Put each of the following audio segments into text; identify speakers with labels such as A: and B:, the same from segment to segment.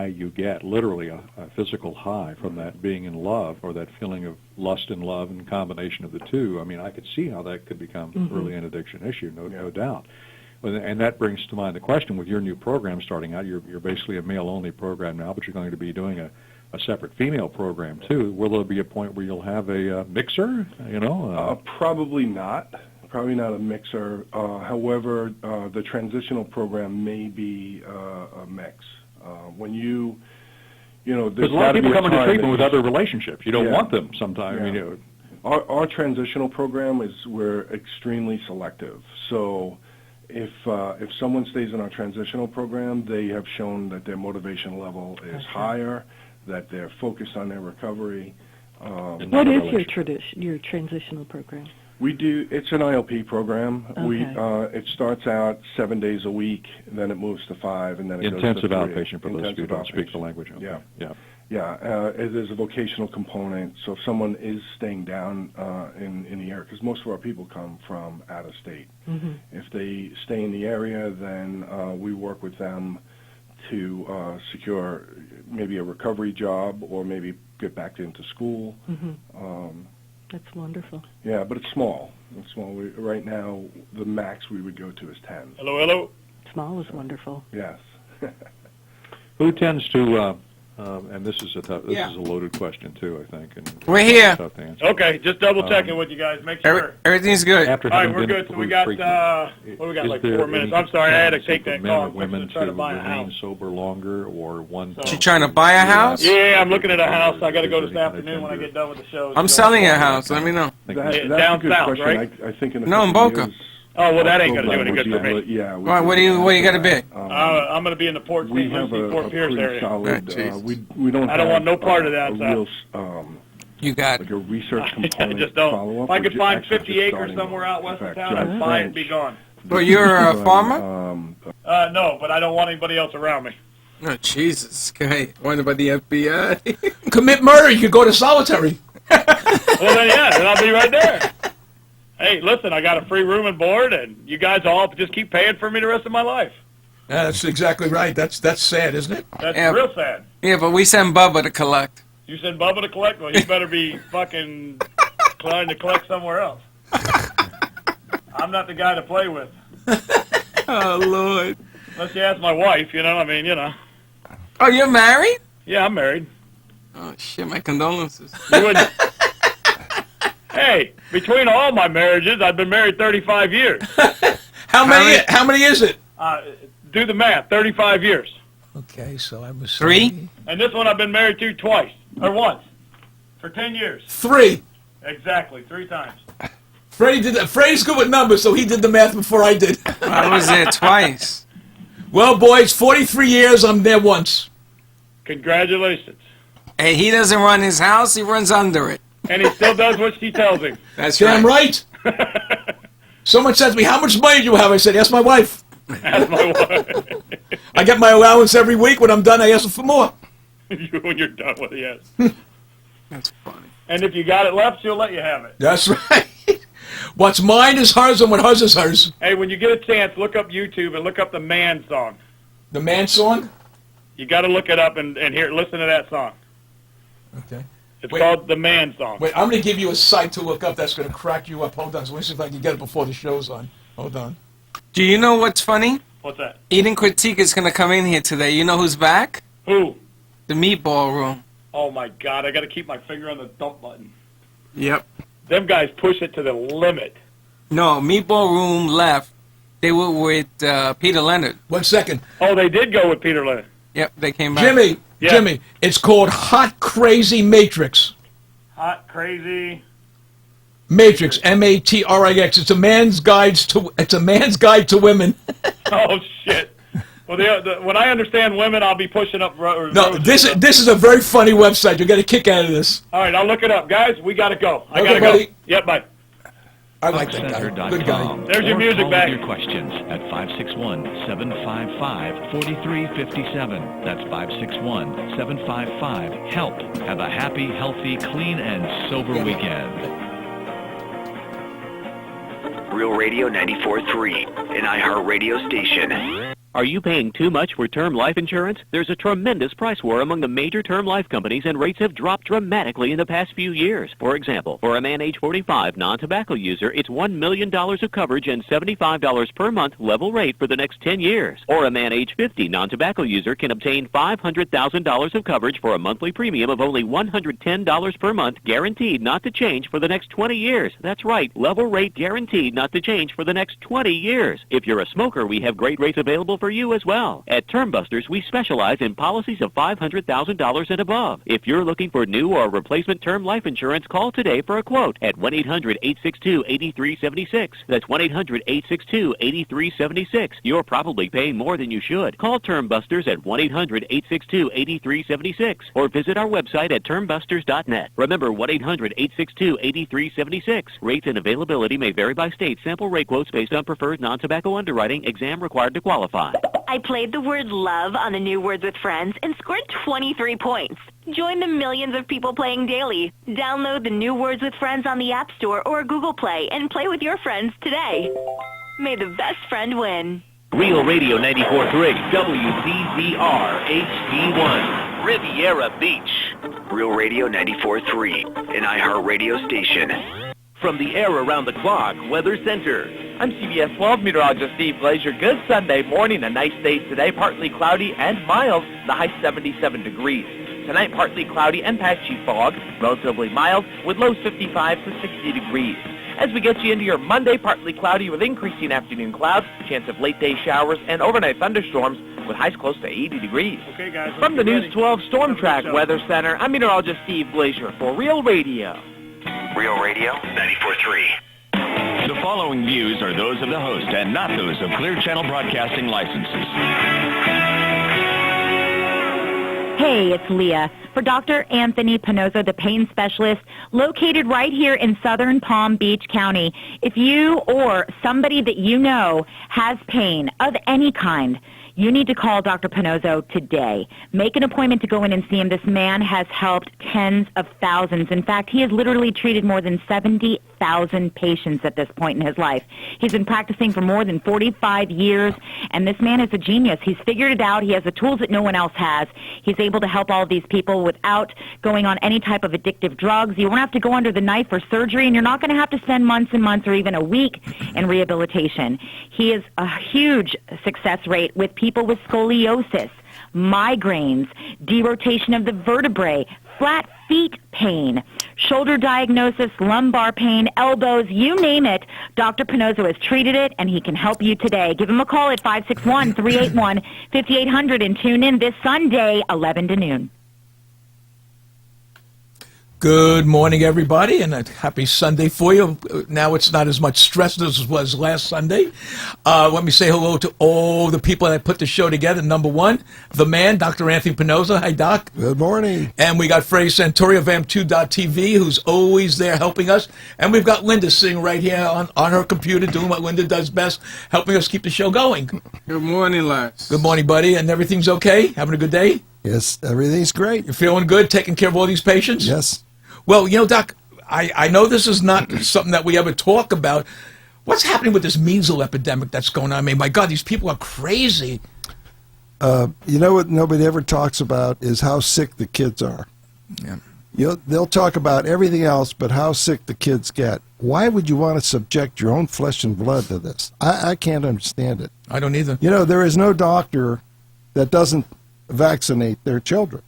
A: high you get, literally a physical high from that being in love, or that feeling of lust and love and combination of the two. I mean, I could see how that could become really an addiction issue, no doubt. And that brings to mind the question, with your new program starting out, you're basically a male-only program now, but you're going to be doing a separate female program, too. Will there be a point where you'll have a mixer,
B: Probably not. Probably not a mixer. However, the transitional program may be a mix. When
A: because a lot of people come into treatment with other relationships. You don't want them sometimes.
B: Yeah. Our transitional program we're extremely selective. So if someone stays in our transitional program, they have shown that their motivation level is higher, that they're focused on their recovery.
C: What is your transitional program?
B: It's an ILP program.
C: Okay.
B: It starts out 7 days a week, and then it moves to 5, and then it
A: intensive
B: goes to 3.
A: Outpatient for those who don't speak the language. Okay.
B: There's a vocational component. So if someone is staying down in the area, because most of our people come from out of state, if they stay in the area, then we work with them to secure maybe a recovery job, or maybe get back into school.
C: That's wonderful.
B: Yeah, but it's small. It's small. Right now, the max we would go to is 10.
D: Hello.
C: Small is wonderful.
B: Yes.
A: Who tends to, and this is a loaded question too, I think. And
E: we're here.
A: Tough to answer.
D: Okay, just double checking with you guys. Make sure.
E: Everything's good.
A: All
D: right, we're good. So we got, what do we got, like 4 minutes? I'm sorry, I had to take that call.
A: Women
D: to
A: remain sober longer, or one.
E: You trying to buy a house?
D: Yeah, I'm looking at a house. I got to go this afternoon when I get done with the show.
E: I'm selling a house. Let me know.
B: That's
D: down
B: a good
D: south,
B: question.
D: right?
B: I think in
E: in Boca.
D: Oh, well, that ain't going to do any good for me.
B: Yeah.
E: Why? What do you got to be?
D: I'm going to be in the Port
B: We
D: St.
B: have
D: Lucie, Fort Pierce area.
B: solid. We don't.
D: I don't want no part of that.
E: You got
B: like a research component.
D: I just don't.
B: Follow-up.
D: If I could find 50 acres somewhere out west of town, I'd buy it and be gone.
E: Well, you're a farmer?
D: No, but I don't want anybody else around me.
E: Oh, Jesus. Okay. Wanted by the FBI.
F: Commit murder. You can go to solitary.
D: Well, then I'll be right there. Hey, listen, I got a free room and board, and you guys all just keep paying for me the rest of my life.
F: Yeah, that's exactly right. That's sad, isn't it?
D: That's real sad.
E: Yeah, but we send Bubba to collect.
D: You send Bubba to collect? Well, he better be fucking trying to collect somewhere else. I'm not the guy to play with.
E: Oh, Lord.
D: Unless you ask my wife,
E: Oh, you're married?
D: Yeah, I'm married.
E: Oh, shit, my condolences.
D: You wouldn't... Hey, between all my marriages, I've been married 35 years.
F: How many is it?
D: Do the math, 35 years.
F: Okay, so I was
E: 3?
D: And this one I've been married to once, for 10 years.
F: 3.
D: Exactly, 3 times.
F: Freddie did that. Freddie's good with numbers, so he did the math before I did.
E: I was there twice.
F: Well, boys, 43 years, I'm there once.
D: Congratulations.
E: Hey, he doesn't run his house, he runs under it.
D: And he still does what she tells him.
E: That's
F: Damn right. Someone said to me, how much money do you have? I said, ask my wife.
D: Ask my wife.
F: I get my allowance every week. When I'm done, I ask her for more.
D: When you're done with it,
E: yes. That's funny.
D: And if you got it left, she'll let you have it.
F: That's right. What's mine is hers, and what hers is hers.
D: Hey, when you get a chance, look up YouTube and look up the Man song.
F: The Man song?
D: You got to look it up and listen to that song.
F: Okay.
D: It's called the Man song.
F: Wait, I'm going to give you a site to look up that's going to crack you up. Hold on. So let me see if I can get it before the show's on. Hold on.
E: Do you know what's funny?
D: What's that?
E: Eating Critique is going to come in here today. You know who's back?
D: Who?
E: The Meatball Room.
D: Oh, my God. I got to keep my finger on the dump button.
E: Yep.
D: Them guys push it to the limit.
E: No, Meatball Room left. They were with Peter Leonard.
F: 1 second.
D: Oh, they did go with Peter Leonard.
E: Yep, they came back.
F: Jimmy, it's called Hot Crazy Matrix.
D: Hot Crazy
F: Matrix, Matrix. It's a man's guide to women.
D: Oh shit! Well, when I understand women, I'll be pushing up.
F: No, this is a very funny website. You'll get a kick out of this.
D: All right, I'll look it up, guys. We gotta go. I
F: Okay,
D: gotta
F: buddy.
D: go. Yep, bye.
F: I like that guy. Good guy.
D: There's your music back.
G: Your questions at 561-755-4357. That's 561-755-HELP. Have a happy, healthy, clean, and sober weekend.
H: Real Radio 94.3, an iHeart radio station. Are you paying too much for term life insurance? There's a tremendous price war among the major term life companies, and rates have dropped dramatically in the past few years. For example, for a man age 45 non-tobacco user, it's $1 million of coverage and $75 per month level rate for the next 10 years. Or a man age 50 non-tobacco user can obtain $500,000 of coverage for a monthly premium of only $110 per month, guaranteed not to change for the next 20 years. That's right, level rate guaranteed not to change for the next 20 years. If you're a smoker, we have great rates available for you as well. At Term Busters, we specialize in policies of $500,000 and above. If you're looking for new or replacement term life insurance, call today for a quote at 1-800-862-8376. That's 1-800-862-8376. You're probably paying more than you should. Call Term Busters at 1-800-862-8376 or visit our website at termbusters.net. Remember, 1-800-862-8376. Rates and availability may vary by state. Sample rate quotes based on preferred non-tobacco underwriting. Exam required to qualify.
I: I played the word love on the new Words with Friends and scored 23 points. Join the millions of people playing daily. Download the new Words with Friends on the App Store or Google Play and play with your friends today. May the best friend win.
J: Real Radio 94.3, WCZR HD1, Riviera Beach.
K: Real Radio 94.3, an iHeartRadio station.
J: From the air around the clock, Weather Center.
L: I'm CBS 12 meteorologist Steve Glazier. Good Sunday morning. A nice day today. Partly cloudy and mild. The high 77 degrees. Tonight, partly cloudy and patchy fog. Relatively mild with lows 55 to 60 degrees. As we get you into your Monday, partly cloudy with increasing afternoon clouds. Chance of late day showers and overnight thunderstorms with highs close to 80 degrees.
D: Okay, guys.
L: From the News 12 Storm Track Weather Center, I'm meteorologist Steve Glazier for Real Radio.
K: Real Radio 94.3.
G: The following views are those of the host and not those of Clear Channel Broadcasting licenses.
M: Hey, it's Leah for Dr. Anthony Pannozzo, the pain specialist located right here in southern Palm Beach County. If you or somebody that you know has pain of any kind, you need to call Dr. Pannozzo today. Make an appointment to go in and see him. This man has helped tens of thousands. In fact, he has literally treated more than 70,000 patients at this point in his life. He's been practicing for more than 45 years, and this man is a genius. He's figured it out. He has the tools that no one else has. He's able to help all of these people without going on any type of addictive drugs. You won't have to go under the knife for surgery, and you're not going to have to spend months and months or even a week in rehabilitation. He has a huge success rate with people with scoliosis, migraines, derotation of the vertebrae, flat feet pain, shoulder diagnosis, lumbar pain, elbows, you name it. Dr. Pannozzo has treated it, and he can help you today. Give him a call at 561-381-5800 and tune in this Sunday, 11 to noon.
F: Good morning, everybody, and a happy Sunday for you. Now it's not as much stress as it was last Sunday. Let me say hello to all the people that put the show together. Number one, the man, Dr. Anthony Pannozzo. Hi, Doc.
N: Good morning.
F: And we got Freddie Santori of Vamp2.tv, who's always there helping us. And we've got Linda sitting right here on her computer, doing what Linda does best, helping us keep the show going.
N: Good morning, Lance.
F: Good morning, buddy. And everything's okay? Having a good day?
N: Yes, everything's great.
F: You're feeling good, taking care of all these patients?
N: Yes.
F: Well, you know, Doc, I know this is not something that we ever talk about. What's happening with this measles epidemic that's going on? I mean, my God, these people are crazy.
N: You know what nobody ever talks about is how sick the kids are.
F: Yeah.
N: They'll talk about everything else but how sick the kids get. Why would you want to subject your own flesh and blood to this? I can't understand it.
F: I don't either.
N: You know, there is no doctor that doesn't vaccinate their children.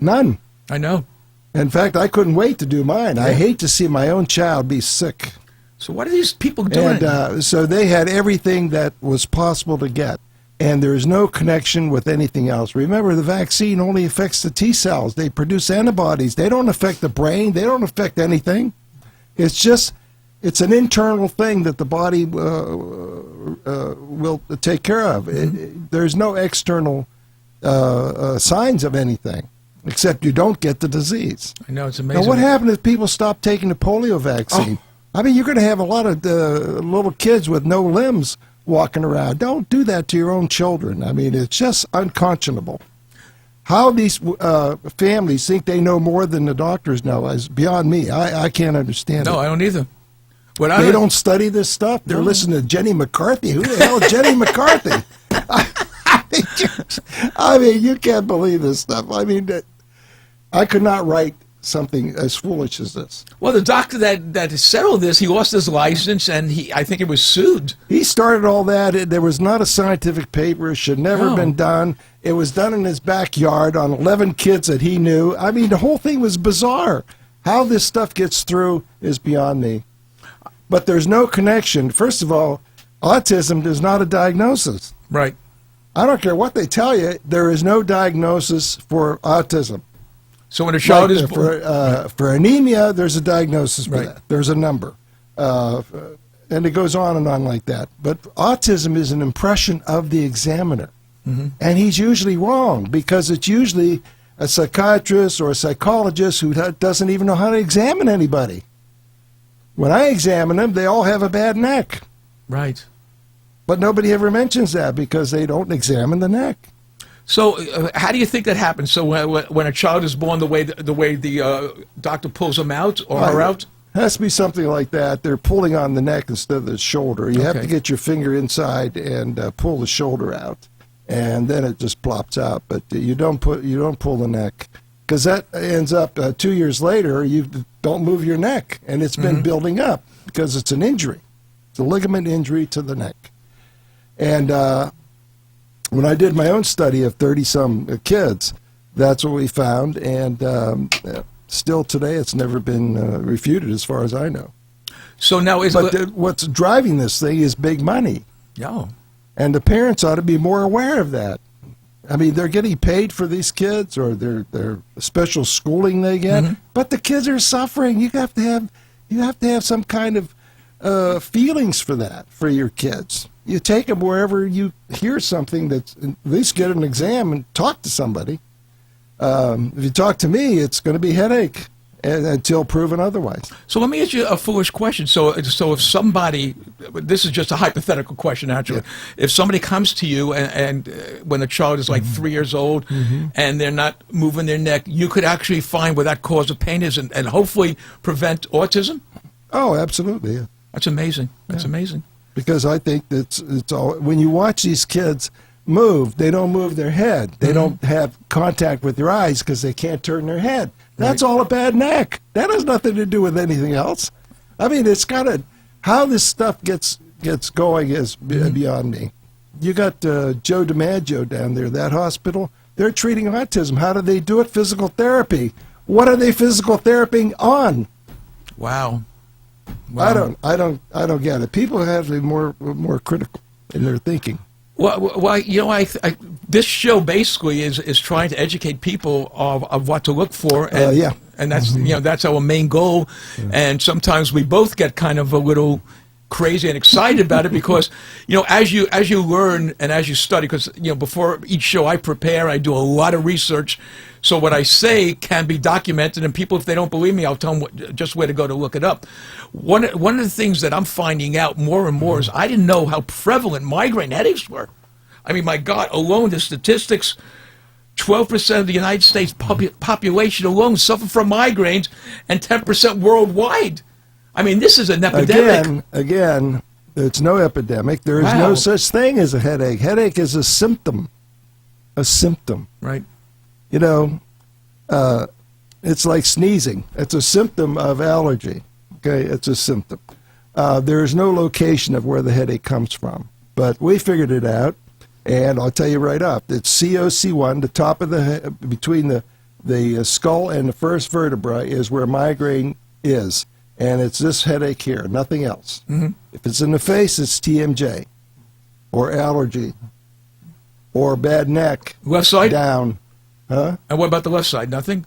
N: None.
F: I know.
N: In fact, I couldn't wait to do mine. Yeah. I hate to see my own child be sick.
F: So what are these people doing?
N: And so they had everything that was possible to get. And there is no connection with anything else. Remember, the vaccine only affects the T cells. They produce antibodies. They don't affect the brain. They don't affect anything. It's an internal thing that the body will take care of.
F: Mm-hmm.
N: There's no external signs of anything. Except you don't get the disease.
F: I know, it's amazing.
N: Now, what happened if people stop taking the polio vaccine? Oh. I mean, you're going to have a lot of little kids with no limbs walking around. Don't do that to your own children. I mean, it's just unconscionable. How these families think they know more than the doctors know is beyond me. I can't understand it.
F: No, I don't either.
N: They don't study this stuff. They're listening to Jenny McCarthy. Who the hell is Jenny McCarthy? I mean, you can't believe this stuff. I mean, I could not write something as foolish as this.
F: Well, the doctor that settled this, he lost his license, and I think he was sued.
N: He started all that. There was not a scientific paper. It should never have been done. It was done in his backyard on 11 kids that he knew. I mean, the whole thing was bizarre. How this stuff gets through is beyond me. But there's no connection. First of all, autism is not a diagnosis.
F: Right.
N: I don't care what they tell you. There is no diagnosis for autism.
F: So when a child is
N: for anemia, there's a diagnosis for that. There's a number, and it goes on and on like that. But autism is an impression of the examiner, and he's usually wrong because it's usually a psychiatrist or a psychologist who doesn't even know how to examine anybody. When I examine them, they all have a bad neck.
F: Right.
N: But nobody ever mentions that because they don't examine the neck.
F: So how do you think that happens? So when a child is born, the way the doctor pulls him out or her out?
N: It has to be something like that. They're pulling on the neck instead of the shoulder. You have to get your finger inside and pull the shoulder out, and then it just plops out. But you don't pull the neck because that ends up 2 years later. You don't move your neck, and it's been building up because it's an injury. It's a ligament injury to the neck, and when I did my own study of 30-some kids, that's what we found, and still today it's never been refuted as far as I know.
F: So now
N: what's driving this thing is big money.
F: Yeah.
N: And the parents ought to be more aware of that. I mean, they're getting paid for these kids or their special schooling they get, but the kids are suffering. You have to have some kind of feelings for that for your kids. You take them wherever you hear something that's, at least get an exam and talk to somebody. If you talk to me, it's going to be headache until proven otherwise.
F: So let me ask you a foolish question. So if somebody, this is just a hypothetical question actually, if somebody comes to you and when the child is like 3 years old and they're not moving their neck, you could actually find where that cause of pain is and hopefully prevent autism?
N: Oh, absolutely. Yeah.
F: That's amazing. That's amazing.
N: Because I think it's all, when you watch these kids move, they don't move their head. They don't have contact with their eyes because they can't turn their head. That's all a bad neck. That has nothing to do with anything else. I mean, it's got to, how this stuff gets going is beyond me. You got Joe DiMaggio down there, that hospital. They're treating autism. How do they do it? Physical therapy. What are they physical therapying on?
F: Wow.
N: Wow. I don't get it. People have to be more critical in their thinking.
F: Well, you know, this show basically is trying to educate people of what to look for, and and that's that's our main goal. And sometimes we both get kind of a little crazy and excited about it because as you learn and as you study, because before each show I prepare, I do a lot of research. So what I say can be documented, and people, if they don't believe me, I'll tell them just where to go to look it up. One of the things that I'm finding out more and more is I didn't know how prevalent migraine headaches were. I mean, my God, alone the statistics, 12% of the United States population alone suffer from migraines, and 10% worldwide. I mean, this is an epidemic.
N: Again, it's no epidemic. There is no such thing as a headache. Headache is a symptom. A symptom.
F: Right.
N: It's like sneezing. It's a symptom of allergy. Okay, it's a symptom. There is no location of where the headache comes from. But we figured it out, and I'll tell you right up. It's COC1, the top of the head, between the skull and the first vertebra is where migraine is. And it's this headache here, nothing else. If it's in the face, it's TMJ, or allergy, or bad neck.
F: Left side?
N: Down. Huh?
F: And what about the left side? Nothing?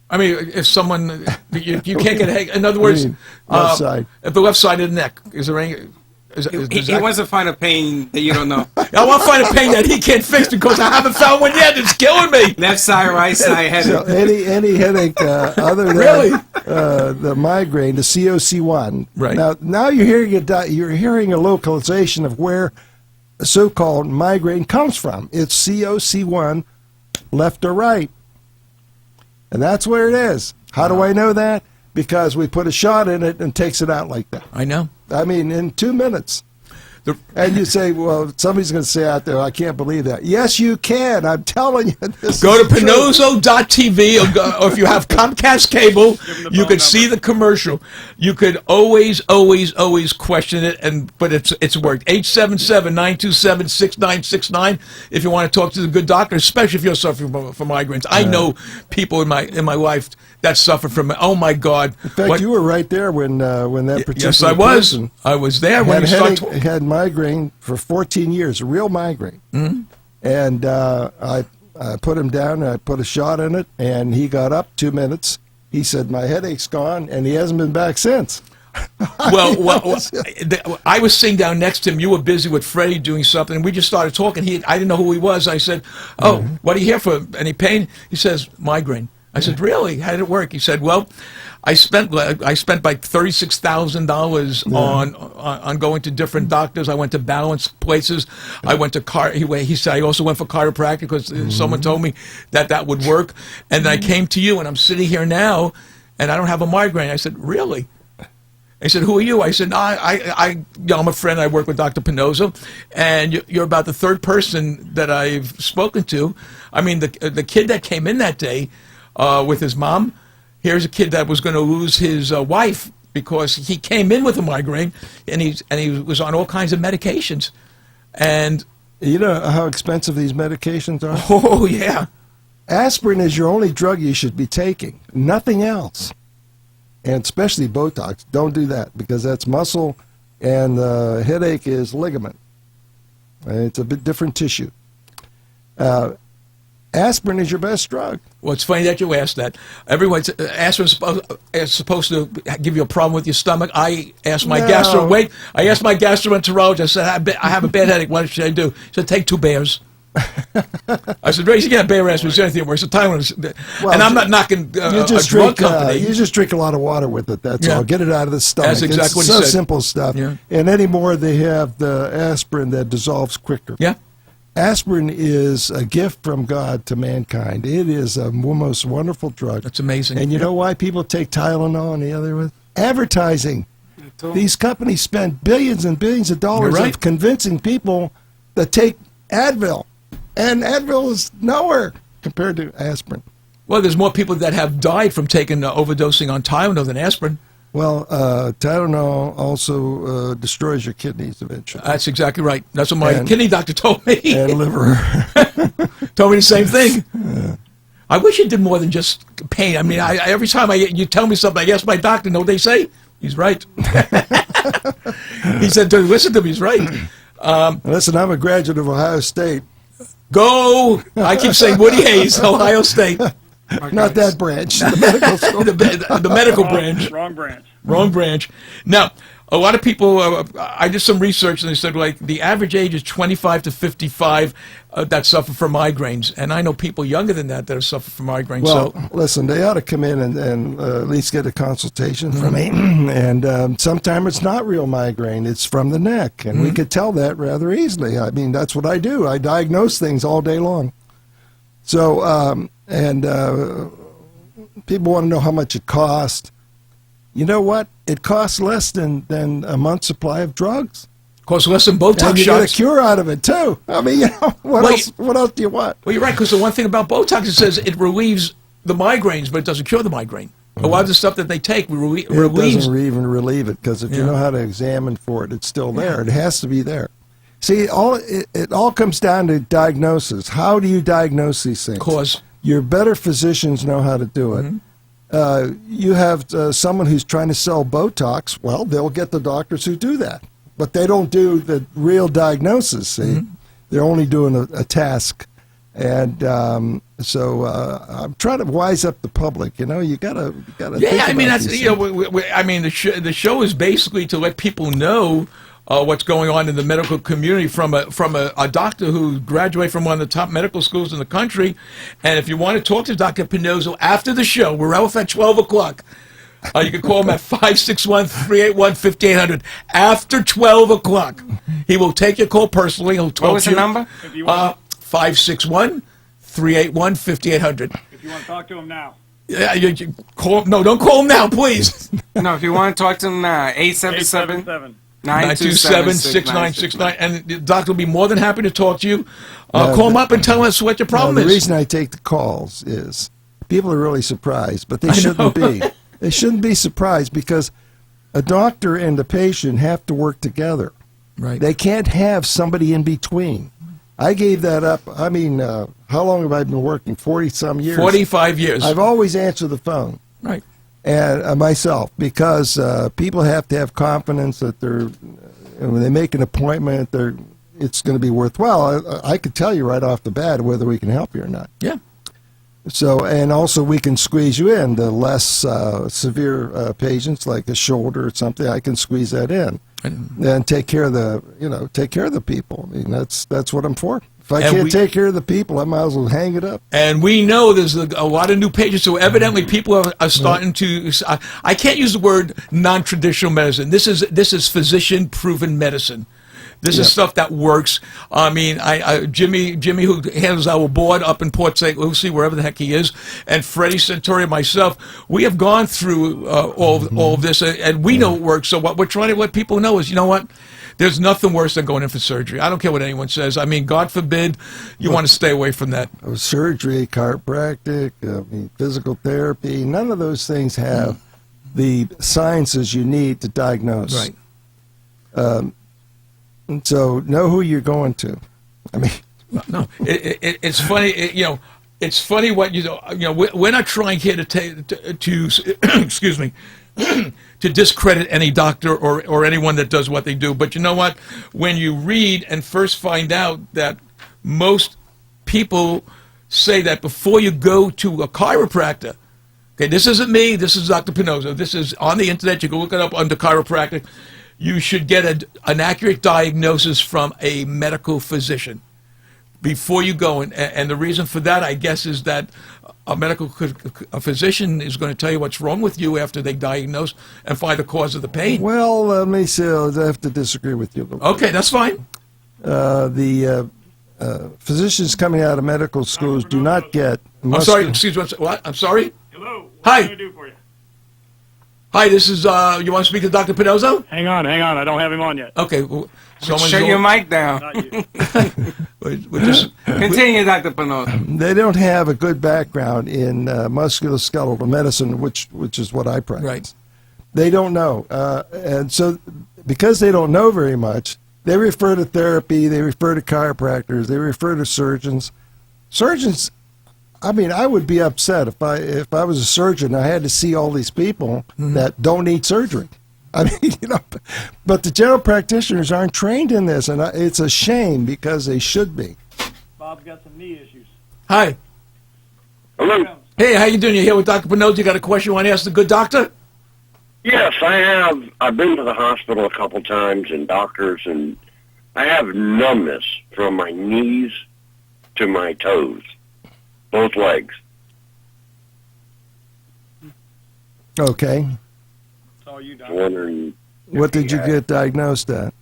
F: I mean, if someone, you can't get a headache. In other words,
N: left side.
F: If the left side of the neck, is there any...
E: He wants to find a pain that you don't know.
F: I want to find a pain that he can't fix because I haven't found one yet. It's killing me.
E: Left side, right side headache.
N: So any headache other than the migraine, the COC1.
F: Right.
N: Now you're hearing a localization of where so-called migraine comes from. It's COC1, left or right, and that's where it is. How do I know that? because we put a shot in it and takes it out like that.
F: I know.
N: I mean, in 2 minutes. And you say, well, somebody's going to say out there, I can't believe that. Yes, you can. I'm telling you.
F: Go to Pannozzo.tv, or if you have Comcast cable, you could see the commercial. You could always question it, but it's worked. 877-927-6969 if you want to talk to the good doctor, especially if you're suffering from migraines. I know people in my life that suffer from it. Oh, my God.
N: In fact, you were right there when that particular
F: Yes, I was.
N: person
F: I was there when he
N: had migraine for 14 years, a real migraine.
F: Mm-hmm.
N: And I put him down, and I put a shot in it, and he got up 2 minutes. He said, my headache's gone, and he hasn't been back since.
F: Well, I was sitting down next to him. You were busy with Freddie doing something, and we just started talking. I didn't know who he was. I said, oh, what are you here for? Any pain? He says, migraine. I said, really? How did it work? He said, well, I spent like $36,000 on going to different doctors. I went to balance places. I went to he said I also went for chiropractic because someone told me that would work. And then I came to you, and I'm sitting here now, and I don't have a migraine. I said, really? He said, who are you? I said, no, I'm a friend. I work with Dr. Pannozzo, and you're about the third person that I've spoken to. I mean, the kid that came in that day with his mom, here's a kid that was going to lose his wife because he came in with a migraine, and he was on all kinds of medications. And
N: you know how expensive these medications are?
F: Oh, yeah.
N: Aspirin is your only drug you should be taking, nothing else. And especially Botox. Don't do that because that's muscle, and headache is ligament. It's a bit different tissue. Aspirin is your best drug.
F: Well, it's funny that you asked that. Aspirin is supposed to give you a problem with your stomach. I asked my gastroenterologist. I said, I have a bad headache. What should I do? He said, take 2 bears. I said, Ray, you can't bear aspirin. Is anything worse? And I'm not knocking a drug company.
N: You just drink a lot of water with it. That's all. Get it out of the stomach.
F: That's exactly what he
N: said.
F: said.
N: Simple stuff.
F: Yeah.
N: And anymore, they have the aspirin that dissolves quicker.
F: Yeah.
N: Aspirin is a gift from God to mankind. It is a most wonderful drug.
F: That's amazing.
N: And you know why people take Tylenol and the other one? Advertising. These companies spend billions and billions of dollars of convincing people to take Advil. And Advil is nowhere compared to aspirin.
F: Well, there's more people that have died from taking overdosing on Tylenol than aspirin.
N: Well, Tylenol also destroys your kidneys eventually.
F: That's exactly right. That's what my kidney doctor told me.
N: And liver.
F: Told me the same thing. Yeah. I wish it did more than just pain. I mean, every time you tell me something, I ask my doctor, know what they say? He's right. He said, listen to me, he's right.
N: Listen, I'm a graduate of Ohio State.
F: Go! I keep saying Woody Hayes, Ohio State.
N: Not that branch. The medical school.
F: the medical branch.
D: Wrong branch.
F: Wrong branch. Now, a lot of people, I did some research, and they said, like, the average age is 25 to 55 that suffer from migraines. And I know people younger than that suffer from migraines.
N: Well, listen, they ought to come in and at least get a consultation from me. And sometimes it's not real migraine. It's from the neck. And we could tell that rather easily. I mean, that's what I do. I diagnose things all day long. So, people want to know how much it costs. You know what? It costs less than a month's supply of drugs.
F: Costs less than Botox
N: and you
F: shots.
N: Get a cure out of it too. I mean, you know, what else do you want?
F: Well, you're right, because the one thing about Botox, it says it relieves the migraines, but it doesn't cure the migraine. A lot of the stuff that they take relieves.
N: It doesn't even relieve it, because if you know how to examine for it, it's still there. It has to be there. See, it all comes down to diagnosis. How do you diagnose these things?
F: Because
N: your better physicians know how to do it. You have someone who's trying to sell Botox. Well, they'll get the doctors who do that, but they don't do the real diagnosis. See, they're only doing a task, and so I'm trying to wise up the public. You know, you gotta.
F: Yeah, I mean that's I mean the show is basically to let people know what's going on in the medical community from a doctor who graduated from one of the top medical schools in the country. And if you want to talk to Dr. Pannozzo after the show, we're out at 12 o'clock. You can call him at 561-381-5800 after 12 o'clock. He will take your call personally. He'll talk to you.
E: What was the number?
F: 561-381-5800.
D: If you want to talk to him now.
F: Yeah, you call. No, don't call him now, please.
E: No, if you want to talk to him now, 877 927-6969,
F: and the doctor will be more than happy to talk to you. Call him up and tell us what your problem is.
N: The reason I take the calls is people are really surprised, but they shouldn't be. They shouldn't be surprised because a doctor and the patient have to work together.
F: Right.
N: They can't have somebody in between. I gave that up. I mean, how long have I been working? 40-some years.
F: 45 years.
N: I've always answered the phone.
F: Right.
N: And myself, because people have to have confidence that when they make an appointment, it's going to be worthwhile. I could tell you right off the bat whether we can help you or not.
F: Yeah.
N: So, and also we can squeeze you in. The less severe patients, like a shoulder or something, I can squeeze that in, and take care of the people. I mean, that's what I'm for. If I can't take care of the people, I might as well hang it up.
F: And we know there's a lot of new patients, so evidently people are starting to. I can't use the word non-traditional medicine. This is physician-proven medicine. This is stuff that works. I mean, Jimmy, who handles our board up in Port St. Lucie, wherever the heck he is, and Freddie Centuri, myself, we have gone through all of this, and we know it works. So what we're trying to let people know is, you know what? There's nothing worse than going in for surgery. I don't care what anyone says. I mean, God forbid you want to stay away from that.
N: Surgery, chiropractic, physical therapy, none of those things have the sciences you need to diagnose.
F: Right.
N: And so know who you're going to. I mean,
F: no, it's funny. It's funny what we're not trying here to excuse me. to discredit any doctor or anyone that does what they do. But you know what? When you read and first find out that most people say that before you go to a chiropractor, okay, this isn't me, this is Dr. Pannozzo, this is on the internet, you can look it up under chiropractic, you should get an accurate diagnosis from a medical physician before you go. And the reason for that, I guess, is that a physician is going to tell you what's wrong with you after they diagnose and find the cause of the pain.
N: Well, let me say, I have to disagree with you a little bit.
F: Okay, that's fine.
N: The physicians coming out of medical schools do not get...
F: I'm sorry, excuse me, what? I'm sorry?
D: Hello, what
F: Hi.
D: can I do for you?
F: Hi, this is, you want to speak to Dr. Pannozzo?
D: Hang on, I don't have him on yet.
F: Okay, well,
E: shut your mic down.
D: Not you.
E: Continue, Dr. Pannozzo.
N: They don't have a good background in musculoskeletal medicine, which is what I practice.
F: Right.
N: They don't know. And so because they don't know very much, they refer to therapy, they refer to chiropractors, they refer to surgeons. Surgeons, I mean, I would be upset if I was a surgeon, I had to see all these people that don't need surgery. I mean, but the general practitioners aren't trained in this, and it's a shame because they should be.
D: Bob's got some knee issues.
F: Hi.
O: Hello.
F: Hey, how you doing? You're here with Dr. Pannozzo. You got a question you want to ask the good doctor?
O: Yes, I have. I've been to the hospital a couple times and doctors, and I have numbness from my knees to my toes, both legs.
N: Okay.
D: You,
O: wondering
N: what did you get diagnosed at?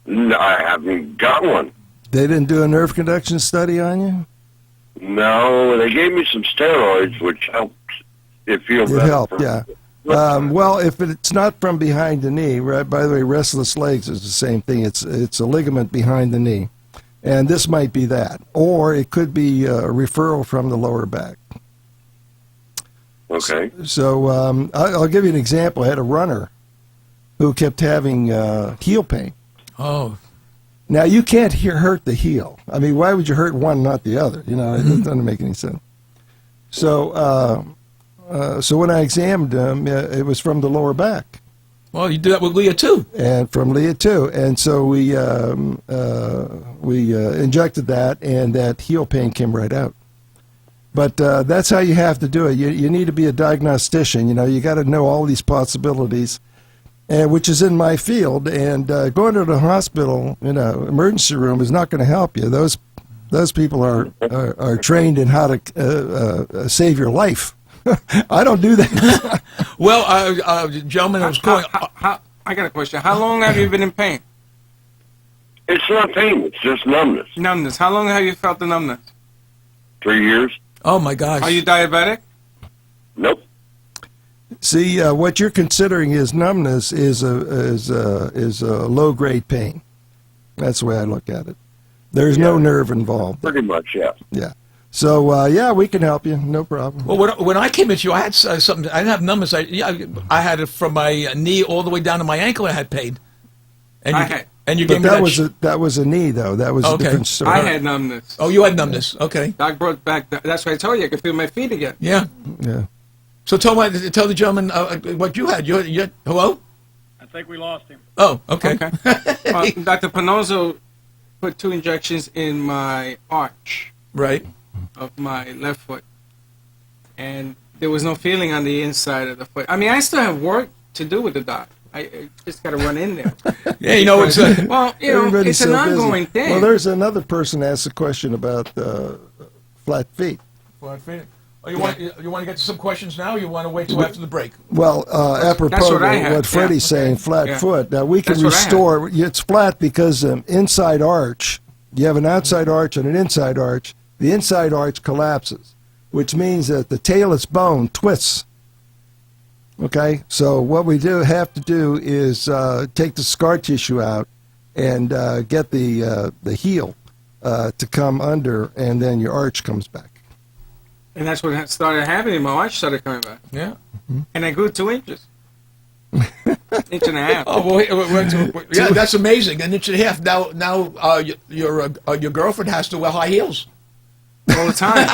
O: No, I haven't got one.
N: They didn't do a nerve conduction study on you?
O: No, they gave me some steroids, which helped it feel better.
N: It helped, yeah. Well, if it's not from behind the knee, right? By the way, restless legs is the same thing. It's a ligament behind the knee, and this might be that, or it could be a referral from the lower back.
O: Okay.
N: So I'll give you an example. I had a runner who kept having heel pain.
F: Oh.
N: Now, you can't hurt the heel. I mean, why would you hurt one, not the other? It doesn't make any sense. So so when I examined him, it was from the lower back.
F: Well, you do that with Leah, too.
N: And from Leah, too. And so we injected that, and that heel pain came right out. But that's how you have to do it. You need to be a diagnostician. You got to know all these possibilities, and which is in my field. And going to the hospital, emergency room is not going to help you. Those people are trained in how to save your life. I don't do that.
F: Well, gentlemen, I was calling.
E: I got a question. How long have you been in pain?
O: It's not pain. It's just numbness.
E: Numbness. How long have you felt the numbness?
O: 3 years.
F: Oh, my gosh.
E: Are you diabetic?
O: Nope.
N: See, what you're considering is numbness is a low-grade pain. That's the way I look at it. There's no nerve involved.
O: Pretty much, yeah.
N: Yeah. So, yeah, we can help you. No problem.
F: Well, when I came into you, I had something. I didn't have numbness. I had it from my knee all the way down to my ankle. I had pain. And you gave me
N: that was a knee, though. That was a different story.
E: I had numbness.
F: Oh, you had numbness. Okay.
E: Doc brought back. That's why I told you I could feel my feet again.
F: Yeah.
N: Yeah.
F: So tell the gentleman what you had. You hello?
D: I think we lost him.
F: Oh, okay.
E: Dr. Pannozzo put 2 injections in my arch.
F: Right.
E: Of my left foot. And there was no feeling on the inside of the foot. I mean, I still have work to do with the doc. I just got to run in there.
F: Yeah, you know, it's
E: it's an ongoing thing.
N: Well, there's another person asked a question about flat feet.
F: Flat feet. Oh, you want to get to some questions now, or you want to wait till after the break?
N: Well, apropos of what Freddie's saying, flat foot. Now, we can restore. It's flat because inside arch, you have an outside arch and an inside arch. The inside arch collapses, which means that the talus bone twists. Okay, so what we have to do is take the scar tissue out and get the heel to come under, and then your arch comes back.
E: And that's what started happening. My arch started coming back.
F: Yeah.
E: And I grew 2 inches. Inch and a half.
F: Oh, well, yeah, that's amazing. An inch and a half. Now, your girlfriend has to wear high heels
E: all the time.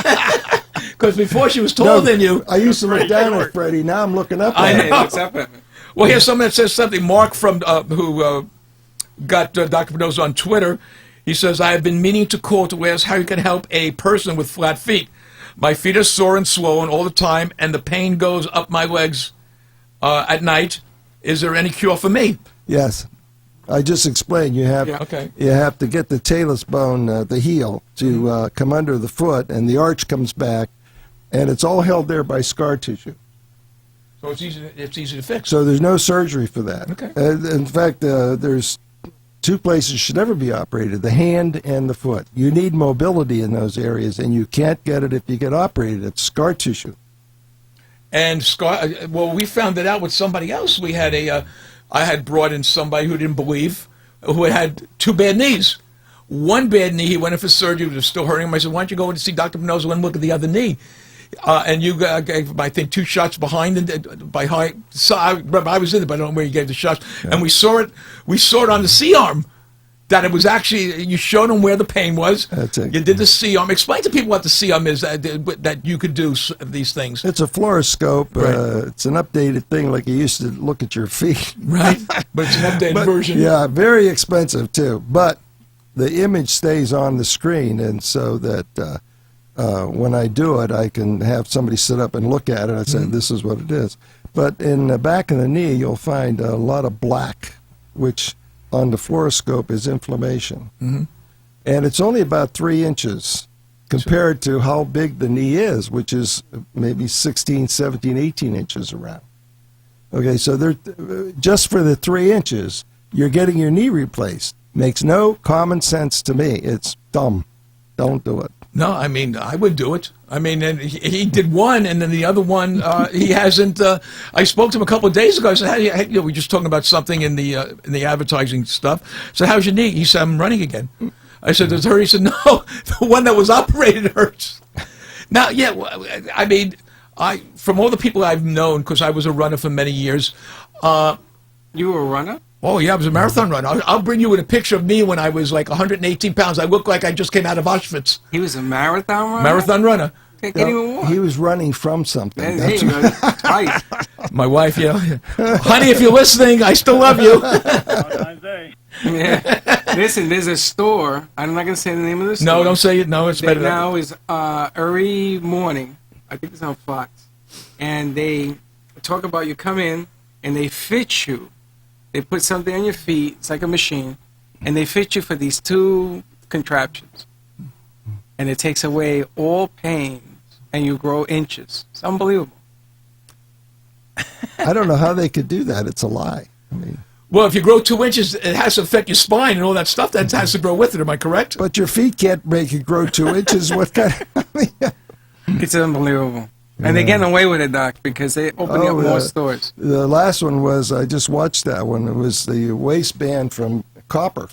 F: Because before she was taller than you.
N: I used to look down at Freddie. Now I'm looking up
F: at
N: him.
F: He looks up at me. Well, here's someone that says something. Mark from who got Dr. Pannozzo on Twitter. He says, I have been meaning to call to ask how you can help a person with flat feet. My feet are sore and swollen all the time, and the pain goes up my legs at night. Is there any cure for me?
N: Yes. I just explained you have to get the talus bone, the heel, to come under the foot, and the arch comes back, and it's all held there by scar tissue.
F: So it's easy to fix.
N: So there's no surgery for that.
F: Okay.
N: In fact, there's 2 places should never be operated: the hand and the foot. You need mobility in those areas, and you can't get it if you get operated. It's scar tissue.
F: And well, we found it out with somebody else. We had I had brought in somebody who didn't believe, who had 2 bad knees. One bad knee, he went in for surgery, it was still hurting him. I said, why don't you go in to see Dr. Pannozzo and look at the other knee? And you gave him, I think, 2 shots behind it, by high. So I was in it, but I don't know where you gave the shots. Yeah. And we saw it on the C-arm. That it was actually, you showed them where the pain was.
N: That's it.
F: You did the C-arm. Explain to people what the C-arm is, that you could do these things.
N: It's a fluoroscope. Right. It's an updated thing like you used to look at your feet.
F: Right, but it's an updated version.
N: Yeah, very expensive too. But the image stays on the screen, and so that when I do it, I can have somebody sit up and look at it. I say, this is what it is. But in the back of the knee, you'll find a lot of black, which on the fluoroscope is inflammation.
F: Mm-hmm.
N: And it's only about 3 inches compared to how big the knee is, which is maybe 16, 17, 18 inches around. Okay, so just for the 3 inches, you're getting your knee replaced. Makes no common sense to me. It's dumb. Don't do it.
F: No, I mean, I would do it. I mean, and he did one, and then the other one, he hasn't. I spoke to him a couple of days ago. I said, we were just talking about something in the advertising stuff. I said, how's your knee? He said, I'm running again. I said, does it hurt? He said, no, the one that was operated hurts. Now, yeah, I mean, from all the people I've known, because I was a runner for many years.
E: You were a runner?
F: Oh, yeah, I was a marathon runner. I'll bring you in a picture of me when I was like 118 pounds. I looked like I just came out of Auschwitz.
E: He was a marathon runner?
F: Marathon runner.
N: He was running from something.
E: That's right.
F: My wife, yeah. Honey, if you're listening, I still love you.
E: Yeah. Listen, there's a store. I'm not going to say the name of the store.
F: No, don't say it. No, it's better.
E: Now is early morning. I think it's on Fox. And they talk about you come in and they fit you. They put something on your feet, it's like a machine, and they fit you for these 2 contraptions. And it takes away all pain, and you grow inches. It's unbelievable.
N: I don't know how they could do that. It's a lie. I mean,
F: well, if you grow 2 inches, it has to affect your spine and all that stuff that has to grow with it. Am I correct?
N: But your feet can't make you grow 2 inches. What kind?
E: It's unbelievable. And they're getting away with it, Doc, because they're opening up more stores.
N: The last one was, I just watched that one. It was the waistband from copper.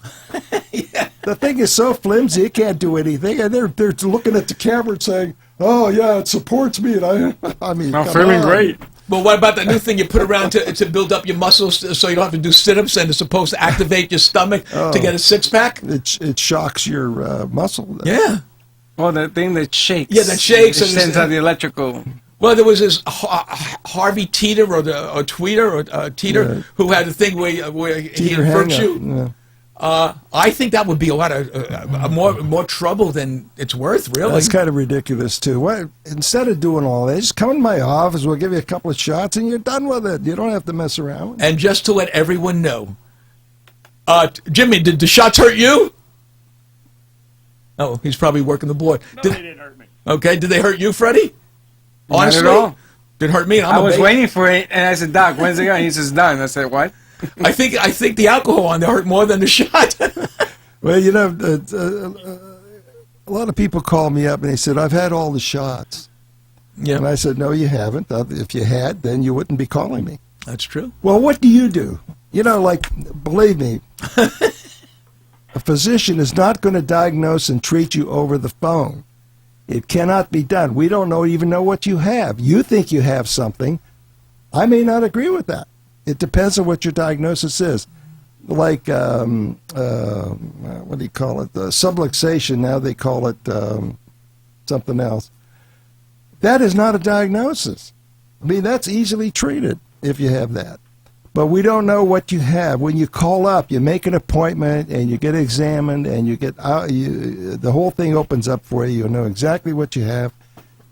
N: The thing is so flimsy, it can't do anything. And they're looking at the camera and saying, "Oh yeah, it supports me." And I mean,
E: I'm feeling great.
F: Well, what about that new thing you put around to build up your muscles so you don't have to do sit-ups, and it's supposed to activate your stomach to get a six-pack?
N: It shocks your muscle.
F: Yeah.
E: Oh, the thing that shakes.
F: Yeah, that shakes.
E: It sends out the electrical.
F: Well, there was this Harvey Teeter or Teeter who had a thing where he inverts you. I think that would be a lot of more trouble than it's worth, really.
N: That's kind of ridiculous, too. What, instead of doing all that, just come in my office, we'll give you a couple of shots, and you're done with it. You don't have to mess around.
F: And just to let everyone know, Jimmy, did the shots hurt you? Oh, he's probably working the board.
D: No, they didn't hurt me.
F: Okay, did they hurt you, Freddie? Honestly?
E: Not at all.
F: It hurt me.
E: I was waiting for it, and I said, "Doc, when's it going?" He says, "Done." I said, "What?"
F: I think the alcohol on there hurt more than the shot.
N: Well, you know, a lot of people call me up and they said, "I've had all the shots."
F: Yeah.
N: And I said, "No, you haven't. If you had, then you wouldn't be calling me."
F: That's true.
N: Well, what do? You know, like, believe me, a physician is not going to diagnose and treat you over the phone. It cannot be done. We don't even know what you have. You think you have something. I may not agree with that. It depends on what your diagnosis is. Like, what do you call it? Subluxation, now they call it something else. That is not a diagnosis. I mean, that's easily treated if you have that. But we don't know what you have. When you call up, you make an appointment, and you get examined, and you get the whole thing opens up for you. You'll know exactly what you have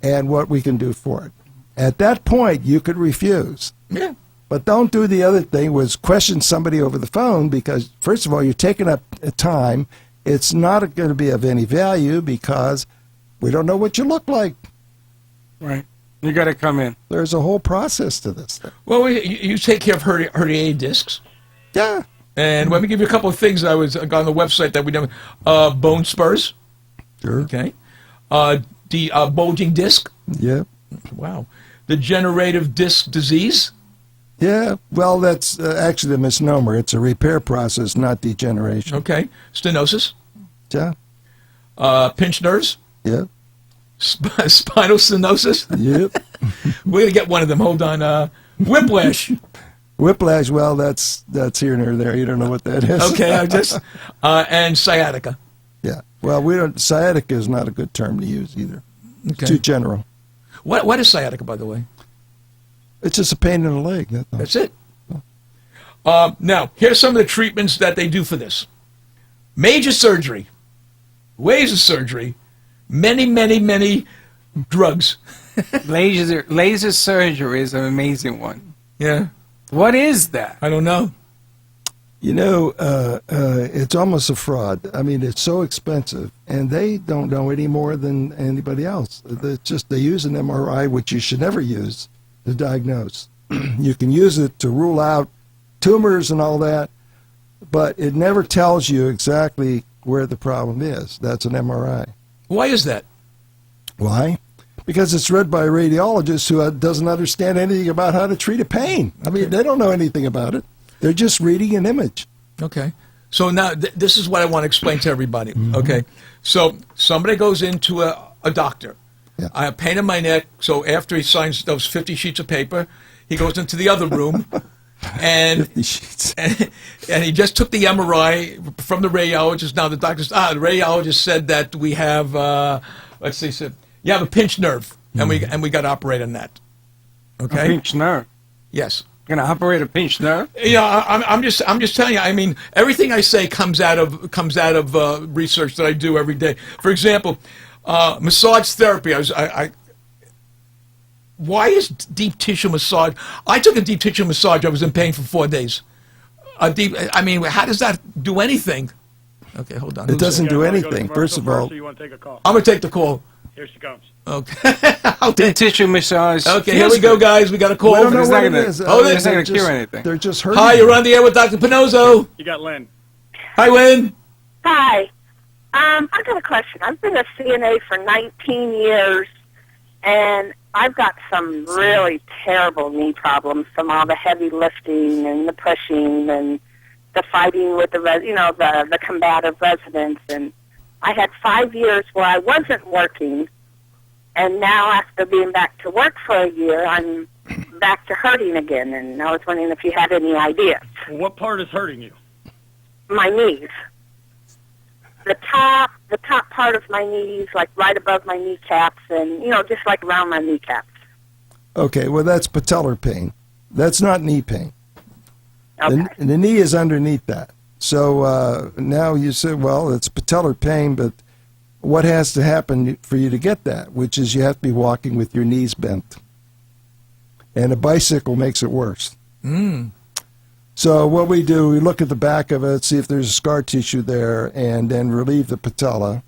N: and what we can do for it. At that point, you could refuse.
F: Yeah.
N: But don't do the other thing, was question somebody over the phone, because, first of all, you're taking up time. It's not going to be of any value because we don't know what you look like.
E: Right. You got to come in.
N: There's a whole process to this thing.
F: Well, you take care of herniated discs.
N: Yeah.
F: And let me give you a couple of things I was on the website that we done. Bone spurs.
N: Sure.
F: Okay. The bulging disc.
N: Yeah.
F: Wow. Degenerative disc disease.
N: Yeah. Well, that's actually a misnomer. It's a repair process, not degeneration.
F: Okay. Stenosis.
N: Yeah.
F: Pinched nerves.
N: Yeah.
F: Spinal stenosis.
N: Yep.
F: We're gonna get one of them. Hold on. Whiplash.
N: Whiplash. Well, that's here and there. You don't know what that is.
F: Okay. And sciatica.
N: Yeah. Well, we don't. Sciatica is not a good term to use either.
F: Okay.
N: It's too general.
F: What is sciatica, by the way?
N: It's just a pain in the leg.
F: That's it. Now, here's some of the treatments that they do for this. Major surgery, laser surgery, many drugs.
E: Laser surgery is an amazing one.
F: Yeah.
E: What is that?
F: I don't know.
N: You know, it's almost a fraud. I mean, it's so expensive, and they don't know any more than anybody else. They use an MRI, which you should never use to diagnose. You can use it to rule out tumors and all that, but it never tells you exactly where the problem is. That's an MRI.
F: Why is that?
N: Why? Because it's read by a radiologist who doesn't understand anything about how to treat a pain. I mean, they don't know anything about it. They're just reading an image.
F: Okay. So now this is what I want to explain to everybody. Mm-hmm. Okay. So somebody goes into a doctor.
N: Yeah.
F: I have pain in my neck. So after he signs those 50 sheets of paper, he goes into the other room. And,
N: 50 sheets.
F: and he just took the MRI from the radiologist. Now the doctor says, the radiologist said that we have, let's see, said, you have a pinched nerve, and we got to operate on that. Okay.
E: A pinched nerve.
F: Yes.
E: You're gonna operate a pinched nerve?
F: Yeah, I'm just telling you. I mean, everything I say comes out of research that I do every day. For example, massage therapy. Why is deep tissue massage? I took a deep tissue massage. I was in pain for 4 days. How does that do anything? Okay, hold on.
N: It doesn't do anything. First of all,
D: you want to take a call?
F: I'm gonna take the call.
D: Here she comes.
F: Okay.
E: Deep tissue massage.
F: Okay, here we go, guys. We got a call.
N: We don't know what it is.
E: It's not going to cure anything.
N: They're just hurting.
F: Hi, you're on the air with Dr. Pannozzo.
D: You got Lynn.
F: Hi, Lynn.
P: Hi. I got a question. I've been a CNA for 19 years, And I've got some really terrible knee problems from all the heavy lifting and the pushing and the fighting with the combative residents. And I had 5 years where I wasn't working, and now after being back to work for a year, I'm back to hurting again. And I was wondering if you had any ideas.
D: Well, what part is hurting you?
P: My knees. The top part of my knees, like right above my kneecaps, and just like around my kneecaps.
N: Okay, well that's patellar pain. That's not knee pain.
P: Okay.
N: The knee is underneath that. So now you say, well, it's patellar pain, but what has to happen for you to get that? Which is you have to be walking with your knees bent, and a bicycle makes it worse. So what we do, we look at the back of it, see if there's scar tissue there, and then relieve the patella.